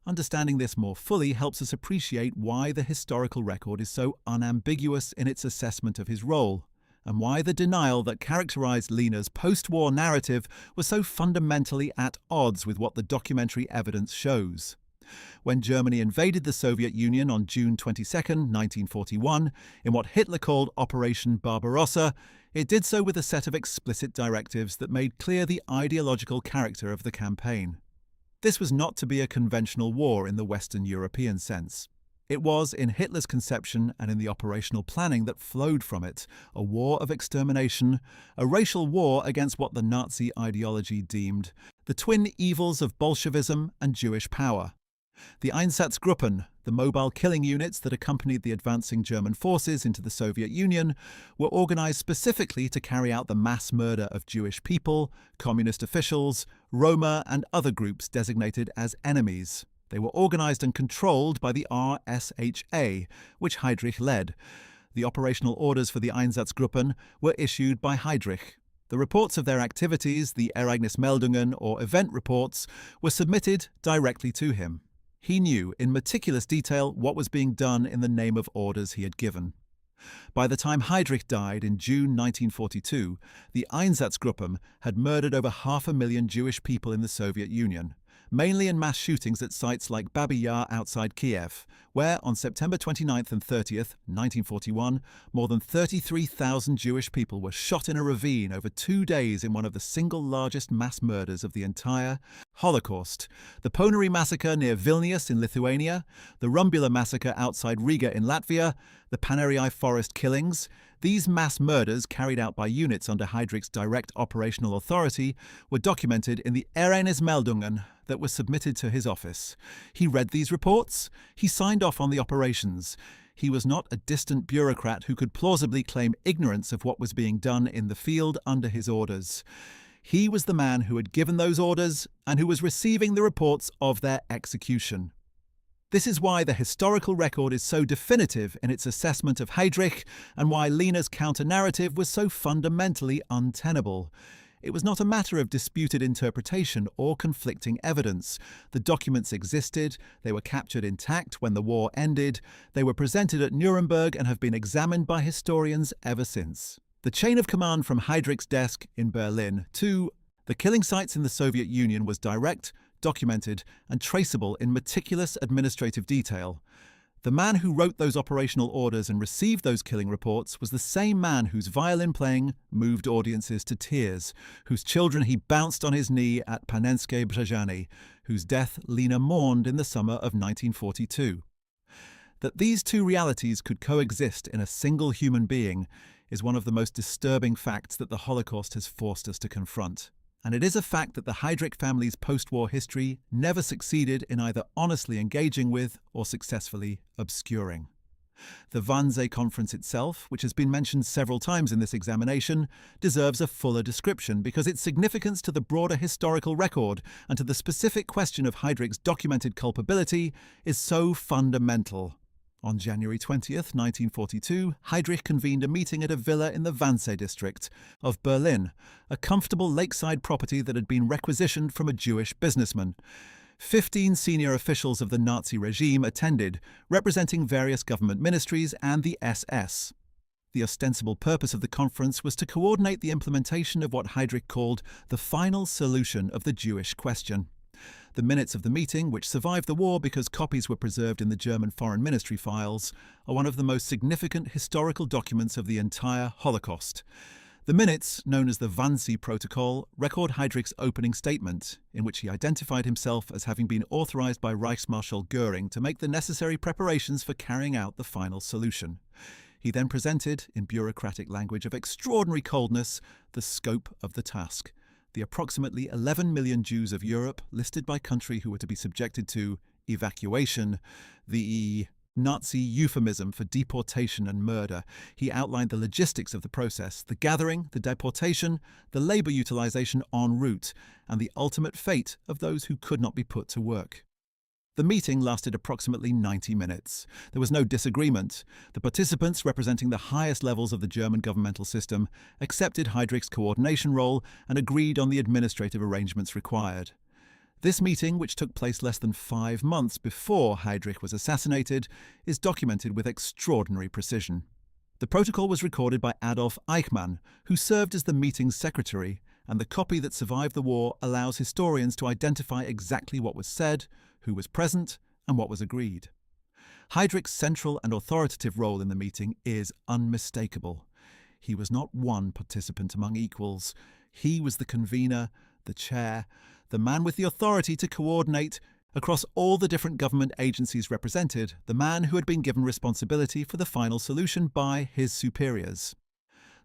Understanding this more fully helps us appreciate why the historical record is so unambiguous in its assessment of his role, and why the denial that characterized Lena's post-war narrative was so fundamentally at odds with what the documentary evidence shows. When Germany invaded the Soviet Union on June 22, 1941, in what Hitler called Operation Barbarossa, it did so with a set of explicit directives that made clear the ideological character of the campaign. This was not to be a conventional war in the Western European sense. It was, in Hitler's conception and in the operational planning that flowed from it, a war of extermination, a racial war against what the Nazi ideology deemed the twin evils of Bolshevism and Jewish power. The Einsatzgruppen, the mobile killing units that accompanied the advancing German forces into the Soviet Union, were organized specifically to carry out the mass murder of Jewish people, communist officials, Roma and other groups designated as enemies. They were organized and controlled by the RSHA, which Heydrich led. The operational orders for the Einsatzgruppen were issued by Heydrich. The reports of their activities, the Ereignismeldungen or event reports, were submitted directly to him. He knew in meticulous detail what was being done in the name of orders he had given. By the time Heydrich died in June 1942, the Einsatzgruppen had murdered over 500,000 Jewish people in the Soviet Union, mainly in mass shootings at sites like Babi Yar outside Kiev, where on September 29th and 30th, 1941, more than 33,000 Jewish people were shot in a ravine over 2 days in one of the single largest mass murders of the entire Holocaust. The Ponary massacre near Vilnius in Lithuania, the Rumbula massacre outside Riga in Latvia, the Panerai forest killings. These mass murders, carried out by units under Heydrich's direct operational authority, were documented in the Ereignismeldungen that were submitted to his office. He read these reports. He signed off on the operations. He was not a distant bureaucrat who could plausibly claim ignorance of what was being done in the field under his orders. He was the man who had given those orders and who was receiving the reports of their execution. This is why the historical record is so definitive in its assessment of Heydrich and why Lena's counter-narrative was so fundamentally untenable. It was not a matter of disputed interpretation or conflicting evidence. The documents existed, they were captured intact when the war ended, they were presented at Nuremberg and have been examined by historians ever since. The chain of command from Heydrich's desk in Berlin to the killing sites in the Soviet Union was direct, documented, and traceable in meticulous administrative detail. The man who wrote those operational orders and received those killing reports was the same man whose violin playing moved audiences to tears, whose children he bounced on his knee at Panenske Brzezany, whose death Lena mourned in the summer of 1942. That these two realities could coexist in a single human being is one of the most disturbing facts that the Holocaust has forced us to confront. And it is a fact that the Heydrich family's post-war history never succeeded in either honestly engaging with or successfully obscuring. The Wannsee Conference itself, which has been mentioned several times in this examination, deserves a fuller description because its significance to the broader historical record and to the specific question of Heydrich's documented culpability is so fundamental. On January 20th, 1942, Heydrich convened a meeting at a villa in the Wannsee district of Berlin, a comfortable lakeside property that had been requisitioned from a Jewish businessman. 15 senior officials of the Nazi regime attended, representing various government ministries and the SS. The ostensible purpose of the conference was to coordinate the implementation of what Heydrich called the final solution of the Jewish question. The minutes of the meeting, which survived the war because copies were preserved in the German Foreign Ministry files, are one of the most significant historical documents of the entire Holocaust. The minutes, known as the Wannsee Protocol, record Heydrich's opening statement, in which he identified himself as having been authorized by Reichsmarschall Göring to make the necessary preparations for carrying out the final solution. He then presented, in bureaucratic language of extraordinary coldness, the scope of the task. The approximately 11 million Jews of Europe, listed by country who were to be subjected to evacuation, the Nazi euphemism for deportation and murder. He outlined the logistics of the process, the gathering, the deportation, the labour utilisation en route, and the ultimate fate of those who could not be put to work. The meeting lasted approximately 90 minutes. There was no disagreement. The participants, representing the highest levels of the German governmental system, accepted Heydrich's coordination role and agreed on the administrative arrangements required. This meeting, which took place less than 5 months before Heydrich was assassinated, is documented with extraordinary precision. The protocol was recorded by Adolf Eichmann, who served as the meeting's secretary, and the copy that survived the war allows historians to identify exactly what was said, who was present, and what was agreed. Heydrich's central and authoritative role in the meeting is unmistakable. He was not one participant among equals. He was the convener, the chair, the man with the authority to coordinate across all the different government agencies represented, the man who had been given responsibility for the final solution by his superiors.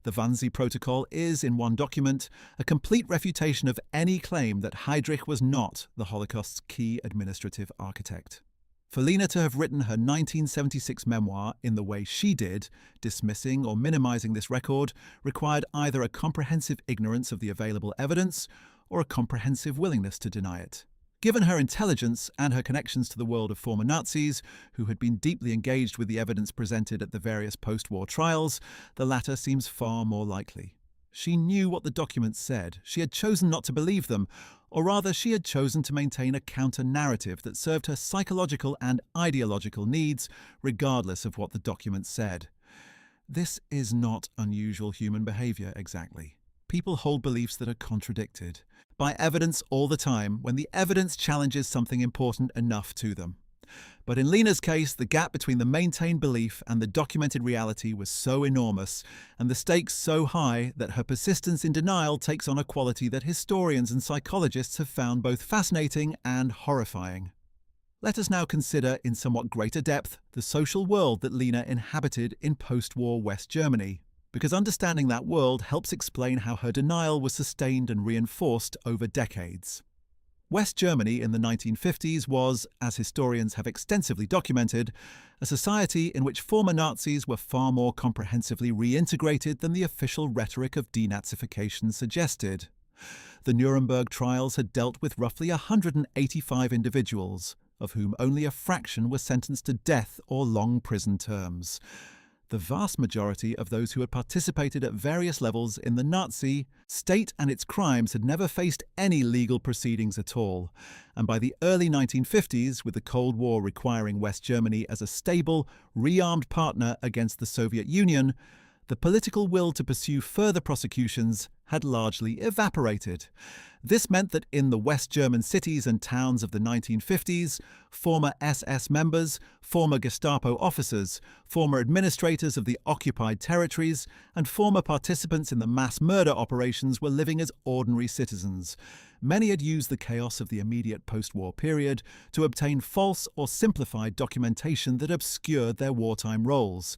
The Wannsee Protocol is, in one document, a complete refutation of any claim that Heydrich was not the Holocaust's key administrative architect. For Lena to have written her 1976 memoir in the way she did, dismissing or minimizing this record, required either a comprehensive ignorance of the available evidence or a comprehensive willingness to deny it. Given her intelligence and her connections to the world of former Nazis, who had been deeply engaged with the evidence presented at the various post-war trials, the latter seems far more likely. She knew what the documents said. She had chosen not to believe them, or rather she had chosen to maintain a counter-narrative that served her psychological and ideological needs, regardless of what the documents said. This is not unusual human behavior exactly. People hold beliefs that are contradicted by evidence all the time when the evidence challenges something important enough to them. But in Lena's case, the gap between the maintained belief and the documented reality was so enormous, and the stakes so high, that her persistence in denial takes on a quality that historians and psychologists have found both fascinating and horrifying. Let us now consider in somewhat greater depth the social world that Lena inhabited in post-war West Germany, because understanding that world helps explain how her denial was sustained and reinforced over decades. West Germany in the 1950s was, as historians have extensively documented, a society in which former Nazis were far more comprehensively reintegrated than the official rhetoric of denazification suggested. The Nuremberg trials had dealt with roughly 185 individuals, of whom only a fraction were sentenced to death or long prison terms. The vast majority of those who had participated at various levels in the Nazi state and its crimes had never faced any legal proceedings at all, and by the early 1950s, with the Cold War requiring West Germany as a stable, rearmed partner against the Soviet Union, the political will to pursue further prosecutions had largely evaporated. This meant that in the West German cities and towns of the 1950s, former SS members, former Gestapo officers, former administrators of the occupied territories, and former participants in the mass murder operations were living as ordinary citizens. Many had used the chaos of the immediate post-war period to obtain false or simplified documentation that obscured their wartime roles.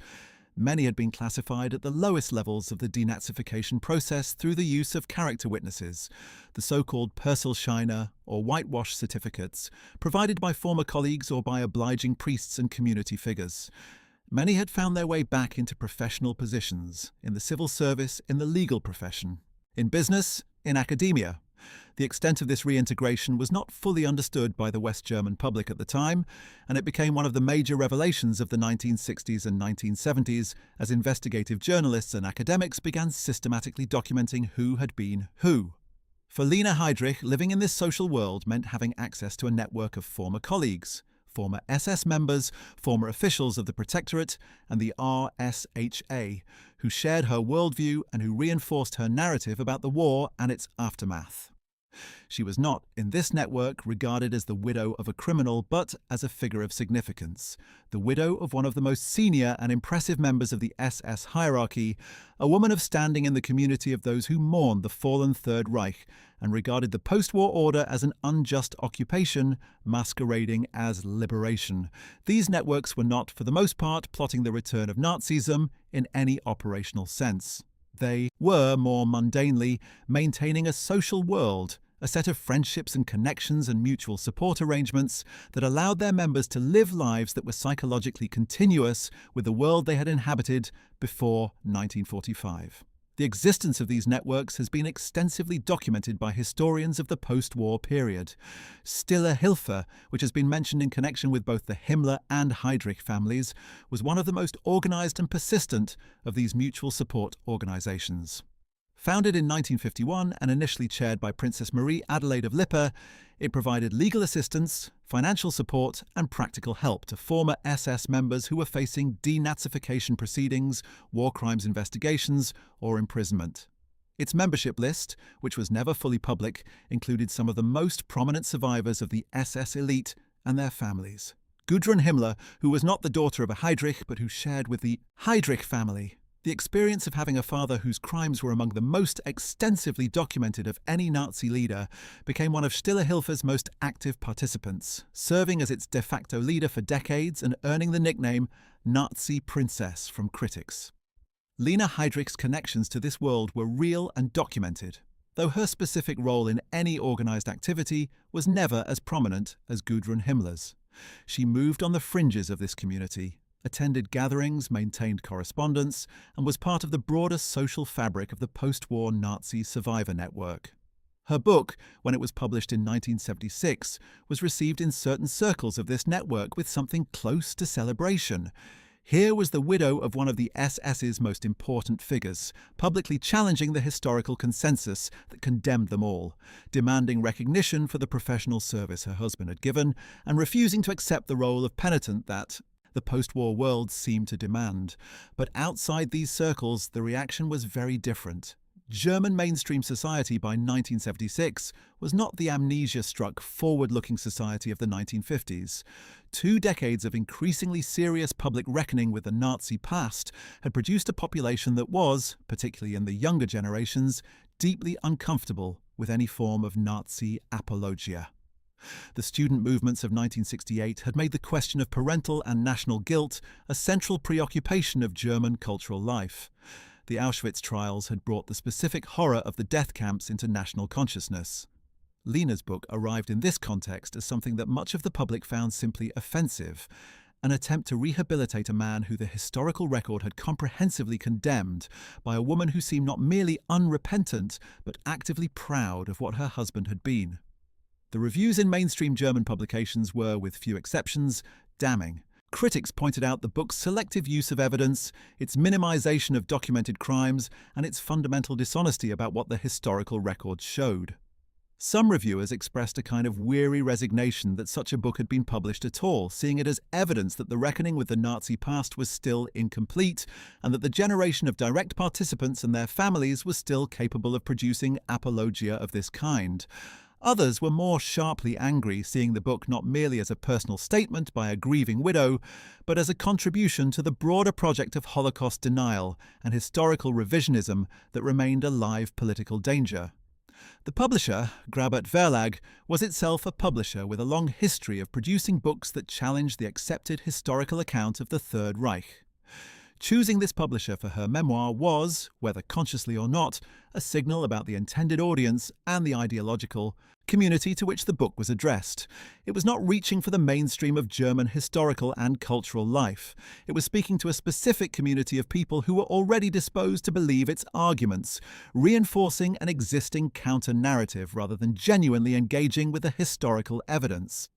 Many had been classified at the lowest levels of the denazification process through the use of character witnesses, the so-called Perselscheine or whitewash certificates, provided by former colleagues or by obliging priests and community figures. Many had found their way back into professional positions, in the civil service, in the legal profession, in business, in academia. The extent of this reintegration was not fully understood by the West German public at the time, and it became one of the major revelations of the 1960s and 1970s as investigative journalists and academics began systematically documenting who had been who. For Lena Heydrich, living in this social world meant having access to a network of former colleagues, former SS members, former officials of the Protectorate and the RSHA, who shared her worldview and who reinforced her narrative about the war and its aftermath. She was not, in this network, regarded as the widow of a criminal, but as a figure of significance, the widow of one of the most senior and impressive members of the SS hierarchy, a woman of standing in the community of those who mourned the fallen Third Reich and regarded the post-war order as an unjust occupation masquerading as liberation. These networks were not, for the most part, plotting the return of Nazism in any operational sense. They were, more mundanely, maintaining a social world, a set of friendships and connections and mutual support arrangements that allowed their members to live lives that were psychologically continuous with the world they had inhabited before 1945. The existence of these networks has been extensively documented by historians of the post-war period. Stille Hilfe, which has been mentioned in connection with both the Himmler and Heydrich families, was one of the most organized and persistent of these mutual support organizations. Founded in 1951 and initially chaired by Princess Marie Adelaide of Lippe, it provided legal assistance, financial support and practical help to former SS members who were facing denazification proceedings, war crimes investigations or imprisonment. Its membership list, which was never fully public, included some of the most prominent survivors of the SS elite and their families. Gudrun Himmler, who was not the daughter of a Heydrich but who shared with the Heydrich family the experience of having a father whose crimes were among the most extensively documented of any Nazi leader, became one of Stille Hilfe's most active participants, serving as its de facto leader for decades and earning the nickname Nazi Princess from critics. Lena Heydrich's connections to this world were real and documented, though her specific role in any organized activity was never as prominent as Gudrun Himmler's. She moved on the fringes of this community, attended gatherings, maintained correspondence, and was part of the broader social fabric of the post-war Nazi survivor network. Her book, when it was published in 1976, was received in certain circles of this network with something close to celebration. Here was the widow of one of the SS's most important figures, publicly challenging the historical consensus that condemned them all, demanding recognition for the professional service her husband had given, and refusing to accept the role of penitent that the post-war world seemed to demand. But outside these circles, the reaction was very different. German mainstream society by 1976 was not the amnesia-struck, forward-looking society of the 1950s. 2 decades of increasingly serious public reckoning with the Nazi past had produced a population that was, particularly in the younger generations, deeply uncomfortable with any form of Nazi apologia. The student movements of 1968 had made the question of parental and national guilt a central preoccupation of German cultural life. The Auschwitz trials had brought the specific horror of the death camps into national consciousness. Lena's book arrived in this context as something that much of the public found simply offensive, an attempt to rehabilitate a man who the historical record had comprehensively condemned by a woman who seemed not merely unrepentant but actively proud of what her husband had been. The reviews in mainstream German publications were, with few exceptions, damning. Critics pointed out the book's selective use of evidence, its minimization of documented crimes, and its fundamental dishonesty about what the historical records showed. Some reviewers expressed a kind of weary resignation that such a book had been published at all, seeing it as evidence that the reckoning with the Nazi past was still incomplete, and that the generation of direct participants and their families was still capable of producing apologia of this kind. Others were more sharply angry, seeing the book not merely as a personal statement by a grieving widow, but as a contribution to the broader project of Holocaust denial and historical revisionism that remained a live political danger. The publisher, Grabert Verlag, was itself a publisher with a long history of producing books that challenged the accepted historical account of the Third Reich. Choosing this publisher for her memoir was, whether consciously or not, a signal about the intended audience and the ideological community to which the book was addressed. It was not reaching for the mainstream of German historical and cultural life. It was speaking to a specific community of people who were already disposed to believe its arguments, reinforcing an existing counter-narrative rather than genuinely engaging with the historical evidence.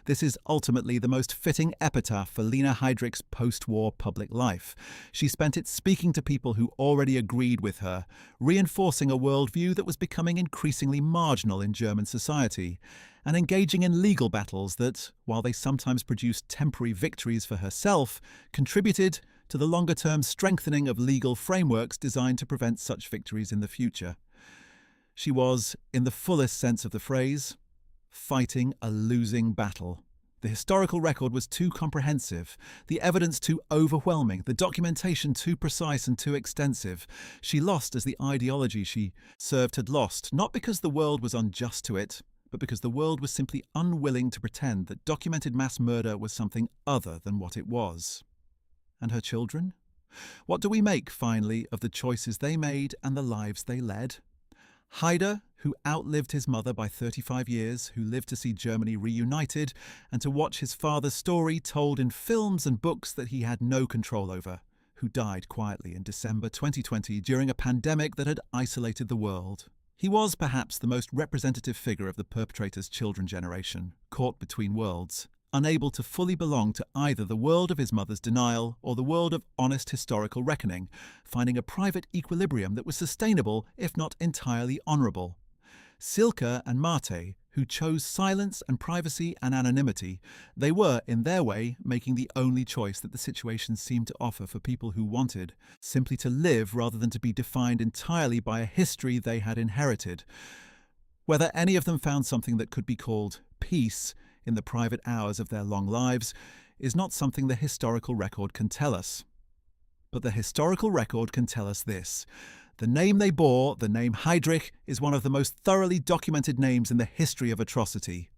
This is ultimately the most fitting epitaph for Lena Heydrich's post-war public life. She spent it speaking to people who already agreed with her, reinforcing a worldview that was becoming increasingly marginal in German society, and engaging in legal battles that, while they sometimes produced temporary victories for herself, contributed to the longer-term strengthening of legal frameworks designed to prevent such victories in the future. She was, in the fullest sense of the phrase, fighting a losing battle. The historical record was too comprehensive, the evidence too overwhelming, the documentation too precise and too extensive. She lost as the ideology she served had lost, not because the world was unjust to it, but because the world was simply unwilling to pretend that documented mass murder was something other than what it was. And her children? What do we make, finally, of the choices they made and the lives they led? Haider, who outlived his mother by 35 years, who lived to see Germany reunited and to watch his father's story told in films and books that he had no control over, who died quietly in December 2020 during a pandemic that had isolated the world. He was perhaps the most representative figure of the perpetrator's children generation, caught between worlds, unable to fully belong to either the world of his mother's denial or the world of honest historical reckoning, finding a private equilibrium that was sustainable, if not entirely honourable. Silke and Mate, who chose silence and privacy and anonymity, they were, in their way, making the only choice that the situation seemed to offer for people who wanted simply to live rather than to be defined entirely by a history they had inherited. Whether any of them found something that could be called peace in the private hours of their long lives is not something the historical record can tell us. But the historical record can tell us this. The name they bore, the name Heydrich, is one of the most thoroughly documented names in the history of atrocity.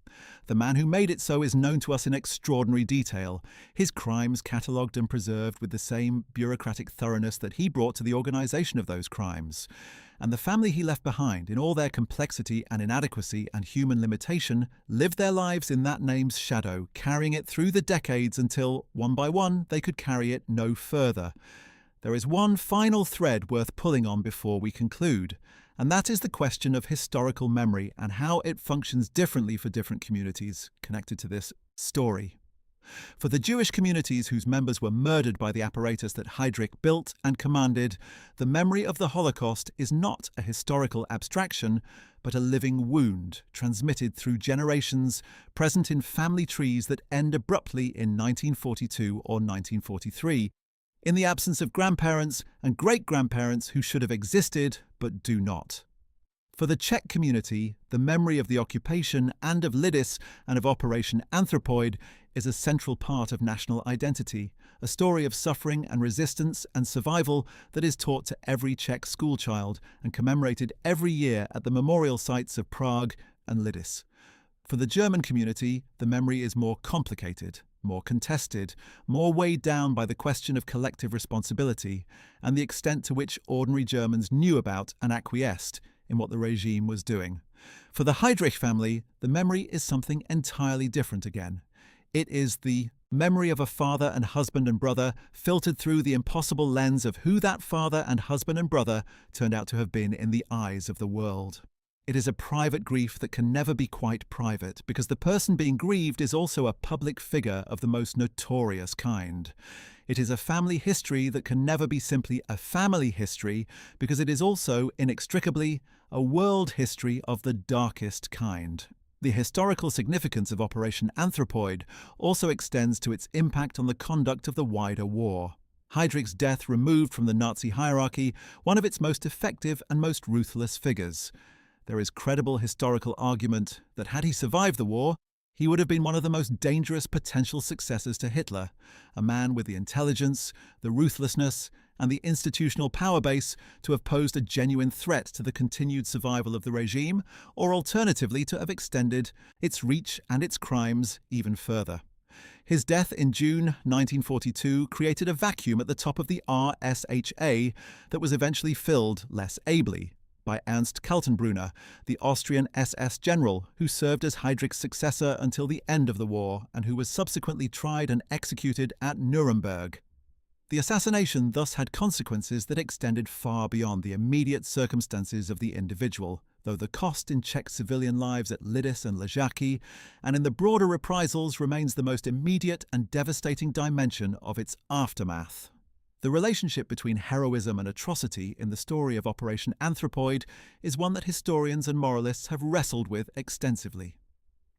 The man who made it so is known to us in extraordinary detail, his crimes catalogued and preserved with the same bureaucratic thoroughness that he brought to the organisation of those crimes. And the family he left behind, in all their complexity and inadequacy and human limitation, lived their lives in that name's shadow, carrying it through the decades until, one by one, they could carry it no further. There is one final thread worth pulling on before we conclude, and that is the question of historical memory and how it functions differently for different communities connected to this story. For the Jewish communities whose members were murdered by the apparatus that Heydrich built and commanded, the memory of the Holocaust is not a historical abstraction, but a living wound transmitted through generations, present in family trees that end abruptly in 1942 or 1943, in the absence of grandparents and great-grandparents who should have existed but do not. For the Czech community, the memory of the occupation and of Lidis and of Operation Anthropoid is a central part of national identity, a story of suffering and resistance and survival that is taught to every Czech schoolchild and commemorated every year at the memorial sites of Prague and Lidis. For the German community, the memory is more complicated, more contested, more weighed down by the question of collective responsibility and the extent to which ordinary Germans knew about and acquiesced in what the regime was doing. For the Heydrich family, the memory is something entirely different again. It is the memory of a father and husband and brother filtered through the impossible lens of who that father and husband and brother turned out to have been in the eyes of the world. It is a private grief that can never be quite private, because the person being grieved is also a public figure of the most notorious kind. It is a family history that can never be simply a family history, because it is also, inextricably, a world history of the darkest kind. The historical significance of Operation Anthropoid also extends to its impact on the conduct of the wider war. Heydrich's death removed from the Nazi hierarchy one of its most effective and most ruthless figures. There is credible historical argument that had he survived the war, he would have been one of the most dangerous potential successors to Hitler, a man with the intelligence, the ruthlessness, and the institutional power base to have posed a genuine threat to the continued survival of the regime, or alternatively to have extended its reach and its crimes even further. His death in June 1942 created a vacuum at the top of the RSHA that was eventually filled, less ably, by Ernst Kaltenbrunner, the Austrian SS general who served as Heydrich's successor until the end of the war and who was subsequently tried and executed at Nuremberg. The assassination thus had consequences that extended far beyond the immediate circumstances of the individual, though the cost in Czech civilian lives at Lidis and Ležáky and in the broader reprisals remains the most immediate and devastating dimension of its aftermath. The relationship between heroism and atrocity in the story of Operation Anthropoid is one that historians and moralists have wrestled with extensively.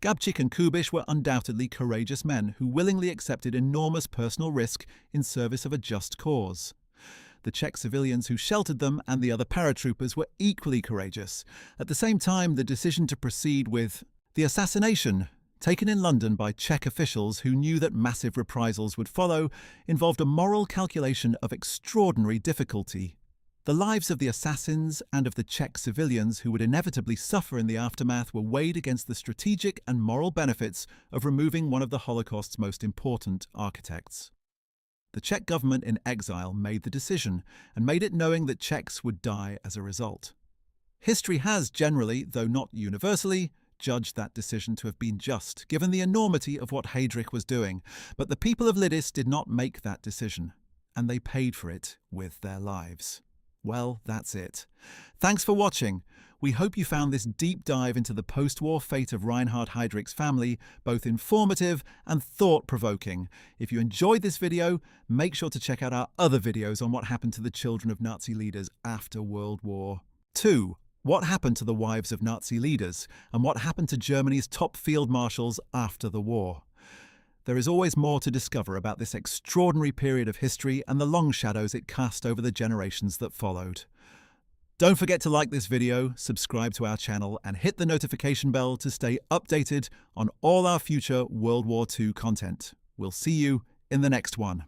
Gabčík and Kubiš were undoubtedly courageous men who willingly accepted enormous personal risk in service of a just cause. The Czech civilians who sheltered them and the other paratroopers were equally courageous. At the same time, the decision to proceed with the assassination, taken in London by Czech officials who knew that massive reprisals would follow, involved a moral calculation of extraordinary difficulty. The lives of the assassins and of the Czech civilians who would inevitably suffer in the aftermath were weighed against the strategic and moral benefits of removing one of the Holocaust's most important architects. The Czech government in exile made the decision, and made it knowing that Czechs would die as a result. History has generally, though not universally, judged that decision to have been just, given the enormity of what Heydrich was doing, but the people of Lidis did not make that decision, and they paid for it with their lives. Well, that's it. Thanks for watching. We hope you found this deep dive into the post-war fate of Reinhard Heydrich's family both informative and thought-provoking. If you enjoyed this video, make sure to check out our other videos on what happened to the children of Nazi leaders after World War II. What happened to the wives of Nazi leaders, and what happened to Germany's top field marshals after the war? There is always more to discover about this extraordinary period of history and the long shadows it cast over the generations that followed. Don't forget to like this video, subscribe to our channel, and hit the notification bell to stay updated on all our future World War II content. We'll see you in the next one.